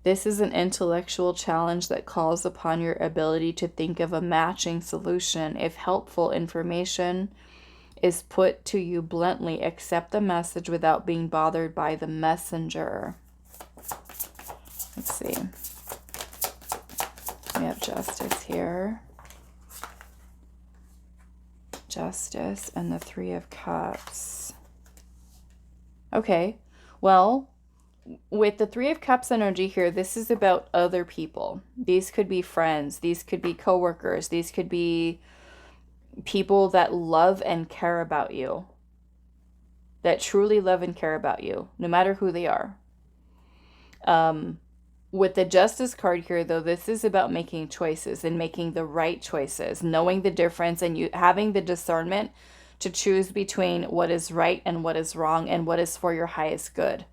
This is an intellectual challenge that calls upon your ability to think of a matching solution. If helpful information is put to you bluntly, accept the message without being bothered by the messenger. Let's see. We have Justice here. Justice and the Three of Cups. Okay, well, with the Three of Cups energy here, this is about other people. These could be friends. These could be coworkers. These could be people that love and care about you. That truly love and care about you, no matter who they are. With the Justice card here, though, this is about making choices and making the right choices, knowing the difference, and you having the discernment to choose between what is right and what is wrong and what is for your highest good.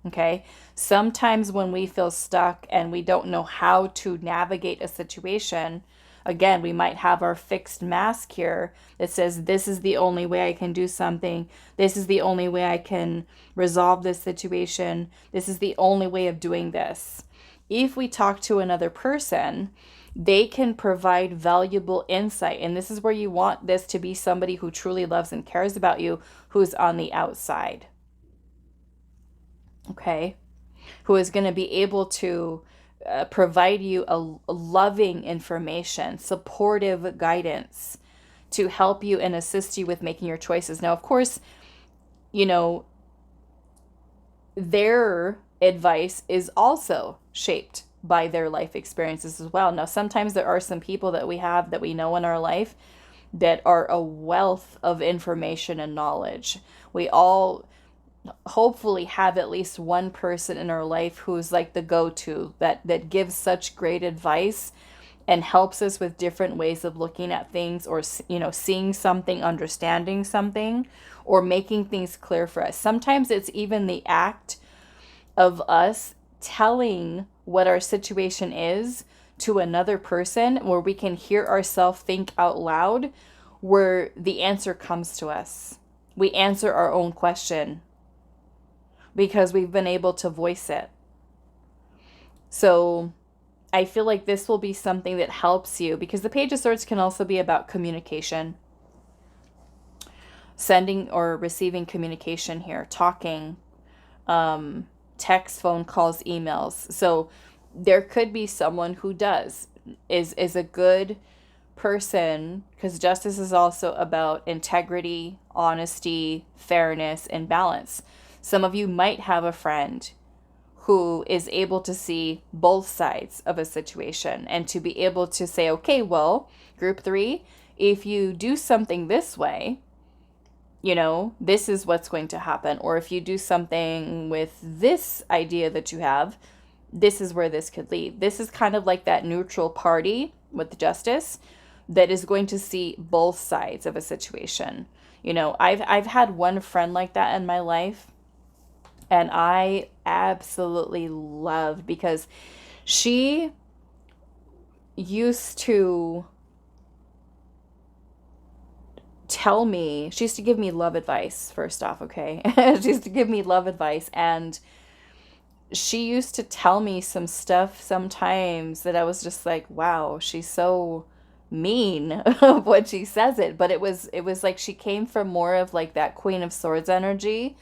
Okay, sometimes when we feel stuck and we don't know how to navigate a situation, again, we might have our fixed mask here that says, this is the only way I can do something. This is the only way I can resolve this situation. This is the only way of doing this. If we talk to another person, they can provide valuable insight. And this is where you want this to be somebody who truly loves and cares about you, who's on the outside. Okay, who is going to be able to provide you a loving information, supportive guidance to help you and assist you with making your choices. Now, of course, you know, their advice is also shaped by their life experiences as well. Now, sometimes there are some people that we have that we know in our life that are a wealth of information and knowledge. We all hopefully have at least one person in our life who's like the go-to, that gives such great advice and helps us with different ways of looking at things, or, you know, seeing something, understanding something, or making things clear for us. Sometimes it's even the act of us telling what our situation is to another person, where we can hear ourselves think out loud, where the answer comes to us. We answer our own question because we've been able to voice it. So I feel like this will be something that helps you, because the Page of Swords can also be about communication. Sending or receiving communication here, talking, text, phone calls, emails. So there could be someone who is a good person, because Justice is also about integrity, honesty, fairness, and balance. Some of you might have a friend who is able to see both sides of a situation and to be able to say, okay, well, group 3, if you do something this way, this is what's going to happen. Or if you do something with this idea that you have, this is where this could lead. This is kind of like that neutral party with justice that is going to see both sides of a situation. I've had one friend like that in my life, and I absolutely loved, because she used to she used to give me love advice, first off, okay? She used to give me love advice, and she used to tell me some stuff sometimes that I was just like, wow, she's so mean when she says it. But it was like she came from more of like that Queen of Swords energy,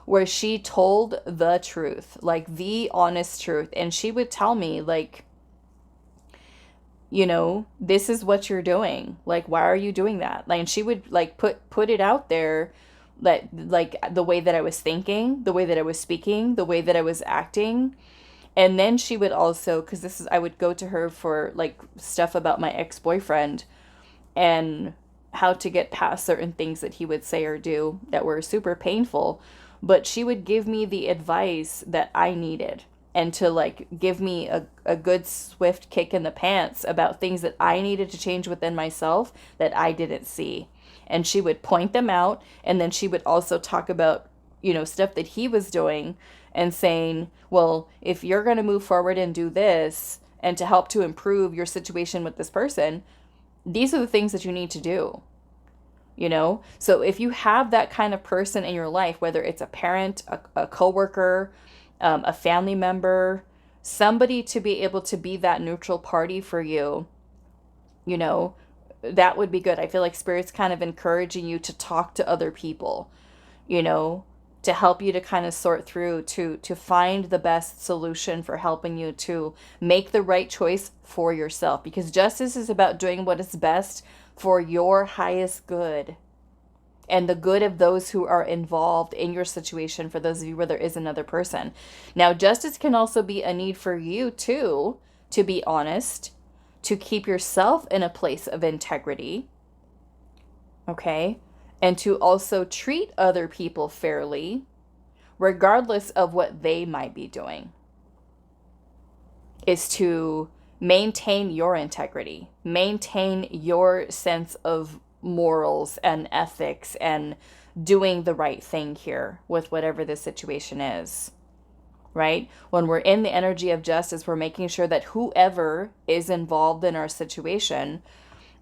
where she told the truth, like the honest truth. And she would tell me, like, this is what you're doing. Like, why are you doing that? Like, and she would like put it out there, that like the way that I was thinking, the way that I was speaking, the way that I was acting. And then she would also, because I would go to her for like stuff about my ex-boyfriend and how to get past certain things that he would say or do that were super painful. But she would give me the advice that I needed, and to like give me a good swift kick in the pants about things that I needed to change within myself that I didn't see. And she would point them out, and then she would also talk about, stuff that he was doing, and saying, well, if you're going to move forward and do this, and to help to improve your situation with this person, these are the things that you need to do. So if you have that kind of person in your life, whether it's a parent, a coworker, a family member, somebody to be able to be that neutral party for you, that would be good. I feel like Spirit's kind of encouraging you to talk to other people, to help you to kind of sort through, to find the best solution for helping you to make the right choice for yourself. Because justice is about doing what is best for your highest good and the good of those who are involved in your situation, for those of you where there is another person. Now, justice can also be a need for you too, to be honest, to keep yourself in a place of integrity, okay? And to also treat other people fairly, regardless of what they might be doing, is to maintain your integrity, maintain your sense of morals and ethics, and doing the right thing here with whatever the situation is, right? When we're in the energy of justice, we're making sure that whoever is involved in our situation,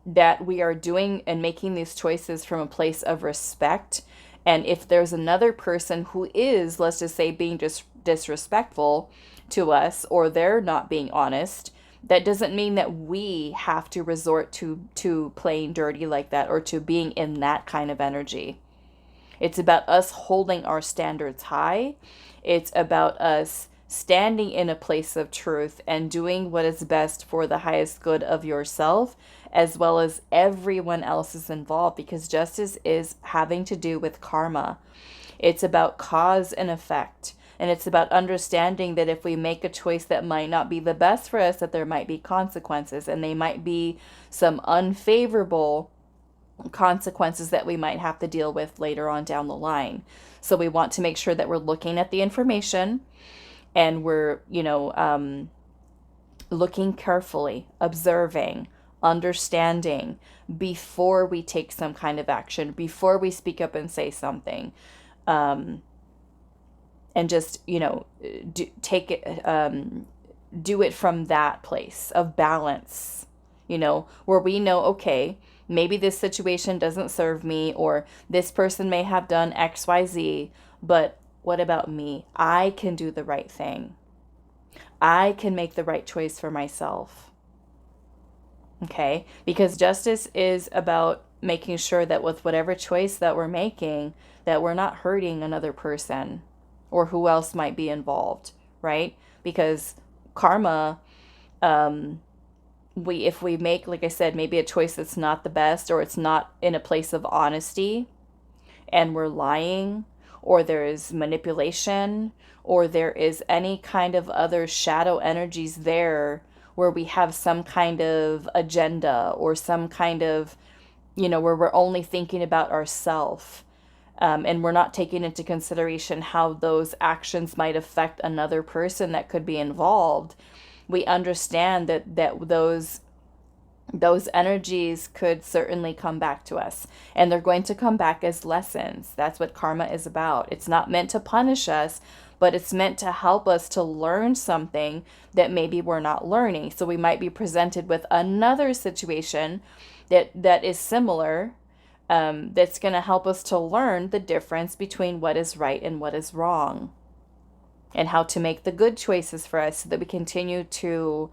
that we are doing and making these choices from a place of respect. And if there's another person who is, let's just say, being disrespectful to us, or they're not being honest, that doesn't mean that we have to resort to playing dirty like that, or to being in that kind of energy. It's about us holding our standards high. It's about us standing in a place of truth and doing what is best for the highest good of yourself, as well as everyone else is involved, because justice is having to do with karma. It's about cause and effect. And it's about understanding that if we make a choice that might not be the best for us, that there might be consequences, and they might be some unfavorable consequences that we might have to deal with later on down the line. So we want to make sure that we're looking at the information, and we're, looking carefully, observing, understanding before we take some kind of action, before we speak up and say something. And just, take it, do it from that place of balance, where we know, okay, maybe this situation doesn't serve me, or this person may have done X, Y, Z, but what about me? I can do the right thing. I can make the right choice for myself. Okay? Because justice is about making sure that with whatever choice that we're making, that we're not hurting another person, or who else might be involved, right? Because karma, if we make, like I said, maybe a choice that's not the best, or it's not in a place of honesty, and we're lying, or there is manipulation, or there is any kind of other shadow energies there where we have some kind of agenda or some kind of, where we're only thinking about ourselves, and we're not taking into consideration how those actions might affect another person that could be involved. We understand that those energies could certainly come back to us, and they're going to come back as lessons. That's what karma is about. It's not meant to punish us, but it's meant to help us to learn something that maybe we're not learning. So we might be presented with another situation that is similar, that's going to help us to learn the difference between what is right and what is wrong, and how to make the good choices for us so that we continue to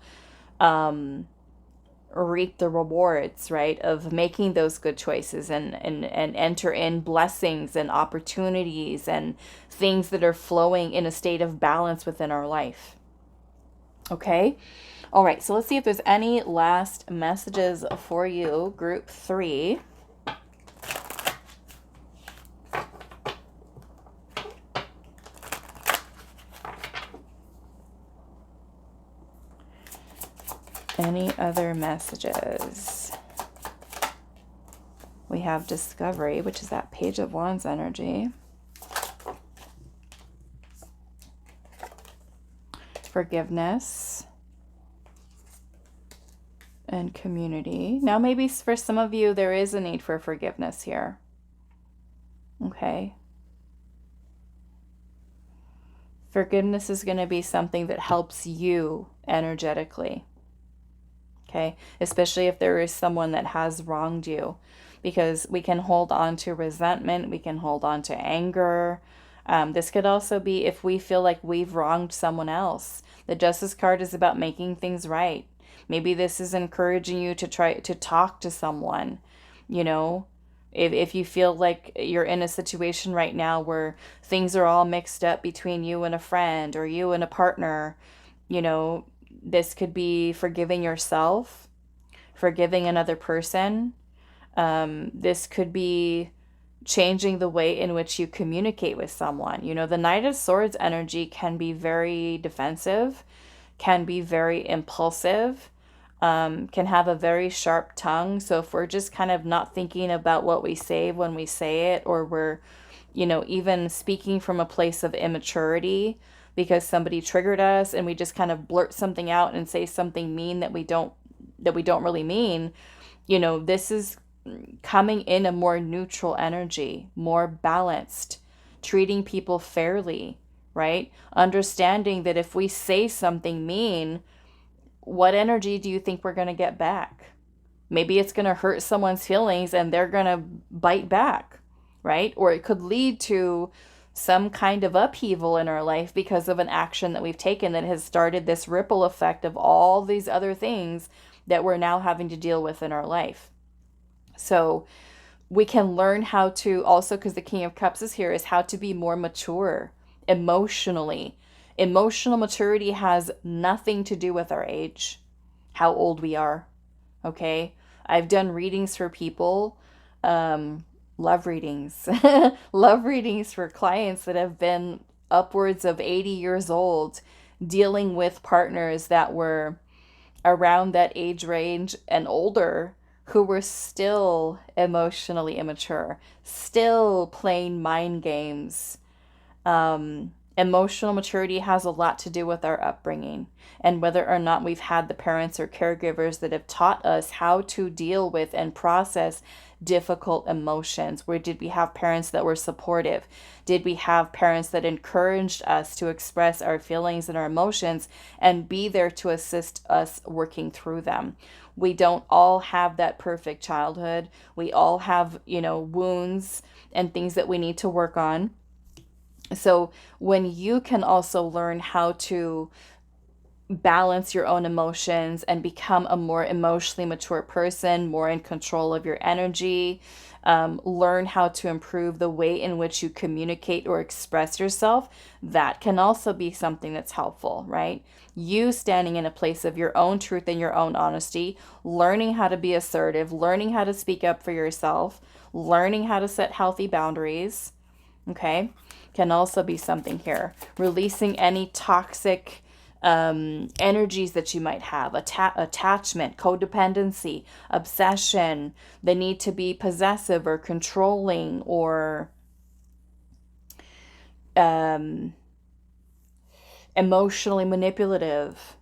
reap the rewards, right, of making those good choices, and enter in blessings and opportunities and things that are flowing in a state of balance within our life. Okay? All right, so let's see if there's any last messages for you, group 3. Any other messages? We have discovery, which is that Page of Wands energy. Forgiveness. And community. Now, maybe for some of you, there is a need for forgiveness here. Okay. Forgiveness is going to be something that helps you energetically. Okay, especially if there is someone that has wronged you, because we can hold on to resentment, we can hold on to anger. This could also be if we feel like we've wronged someone else. The Justice card is about making things right. Maybe this is encouraging you to try to talk to someone. If you feel like you're in a situation right now where things are all mixed up between you and a friend or you and a partner, this could be forgiving yourself, forgiving another person. This could be changing the way in which you communicate with someone. The Knight of Swords energy can be very defensive, can be very impulsive, can have a very sharp tongue. So if we're just kind of not thinking about what we say when we say it, or we're, even speaking from a place of immaturity, because somebody triggered us and we just kind of blurt something out and say something mean that we don't really mean, this is coming in a more neutral energy, more balanced, treating people fairly, right? Understanding that if we say something mean, what energy do you think we're going to get back? Maybe it's going to hurt someone's feelings and they're going to bite back, right? Or it could lead to some kind of upheaval in our life because of an action that we've taken that has started this ripple effect of all these other things that we're now having to deal with in our life. So we can learn how to also, because the King of Cups is here, is how to be more mature emotionally. Emotional maturity has nothing to do with our age, how old we are. Okay? I've done readings for people, love readings, love readings for clients that have been upwards of 80 years old, dealing with partners that were around that age range and older, who were still emotionally immature, still playing mind games. Emotional maturity has a lot to do with our upbringing and whether or not we've had the parents or caregivers that have taught us how to deal with and process difficult emotions. Where did we have parents that were supportive? Did we have parents that encouraged us to express our feelings and our emotions and be there to assist us working through them? We don't all have that perfect childhood. We all have, wounds and things that we need to work on. So when you can also learn how to balance your own emotions and become a more emotionally mature person, more in control of your energy. Learn how to improve the way in which you communicate or express yourself. That can also be something that's helpful, right? You standing in a place of your own truth and your own honesty, learning how to be assertive, learning how to speak up for yourself, learning how to set healthy boundaries, okay, can also be something here. Releasing any toxic energies that you might have, attachment, codependency, obsession, the need to be possessive or controlling or emotionally manipulative,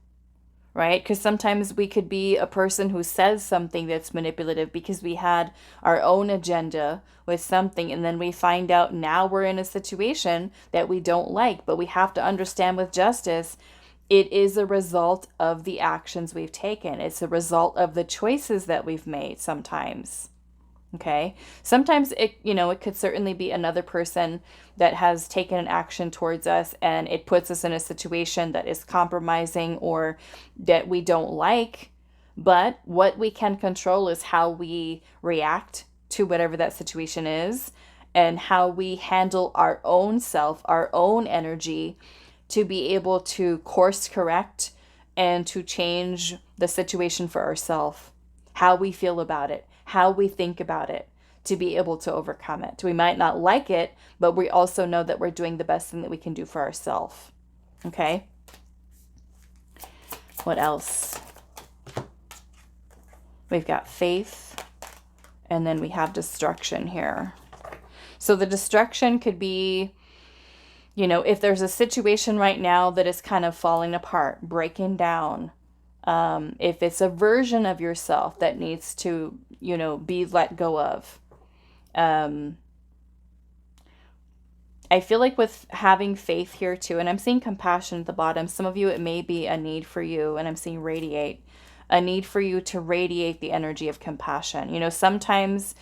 right? Because sometimes we could be a person who says something that's manipulative because we had our own agenda with something, and then we find out now we're in a situation that we don't like. But we have to understand with justice, it is a result of the actions we've taken. It's a result of the choices that we've made sometimes. Okay. Sometimes it could certainly be another person that has taken an action towards us and it puts us in a situation that is compromising or that we don't like. But what we can control is how we react to whatever that situation is and how we handle our own self, our own energy to be able to course correct and to change the situation for ourselves, how we feel about it, how we think about it, to be able to overcome it. We might not like it, but we also know that we're doing the best thing that we can do for ourselves. Okay? What else? We've got faith, and then we have destruction here. So the destruction could be, if there's a situation right now that is kind of falling apart, breaking down, if it's a version of yourself that needs to, be let go of. I feel like with having faith here too, and I'm seeing compassion at the bottom. Some of you, it may be a need for you, and I'm seeing radiate, a need for you to radiate the energy of compassion. Sometimes,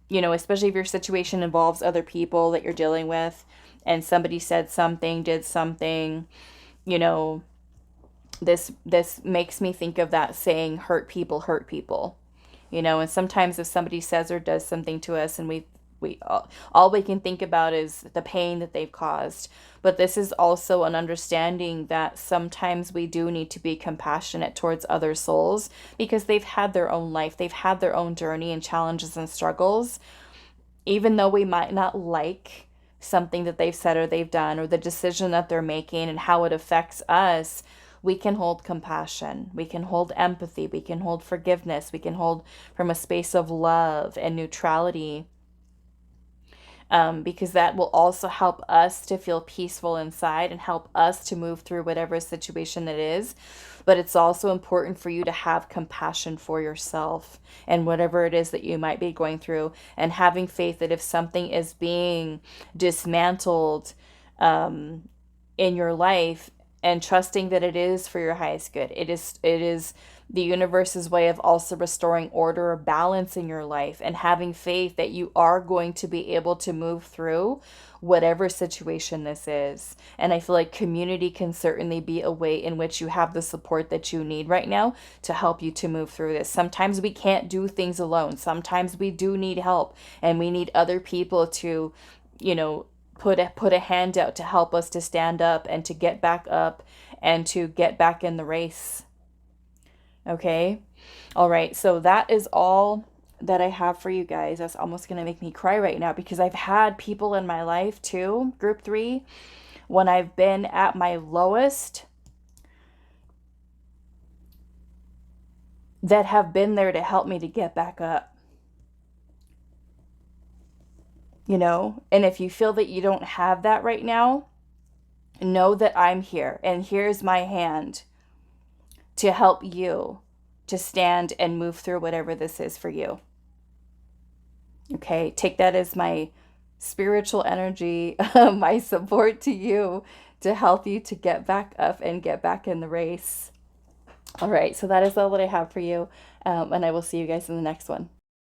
especially if your situation involves other people that you're dealing with, and somebody said something, did something, this makes me think of that saying, hurt people hurt people. And sometimes if somebody says or does something to us and we all we can think about is the pain that they've caused. But this is also an understanding that sometimes we do need to be compassionate towards other souls because they've had their own life, they've had their own journey and challenges and struggles. Even though we might not like something that they've said or they've done or the decision that they're making and how it affects us, we can hold compassion, we can hold empathy, we can hold forgiveness, we can hold from a space of love and neutrality, because that will also help us to feel peaceful inside and help us to move through whatever situation it is. But it's also important for you to have compassion for yourself and whatever it is that you might be going through, and having faith that if something is being dismantled in your life, and trusting that it is for your highest good. It is the universe's way of also restoring order or balance in your life, and having faith that you are going to be able to move through whatever situation this is. And I feel like community can certainly be a way in which you have the support that you need right now to help you to move through this. Sometimes we can't do things alone. Sometimes we do need help, and we need other people to, put a hand out to help us to stand up and to get back up and to get back in the race. Okay? All right. So that is all that I have for you guys. That's almost going to make me cry right now because I've had people in my life too, group 3, when I've been at my lowest, that have been there to help me to get back up. And if you feel that you don't have that right now, know that I'm here, and here's my hand to help you to stand and move through whatever this is for you. Okay, take that as my spiritual energy, my support to you to help you to get back up and get back in the race. All right, so that is all that I have for you, and I will see you guys in the next one.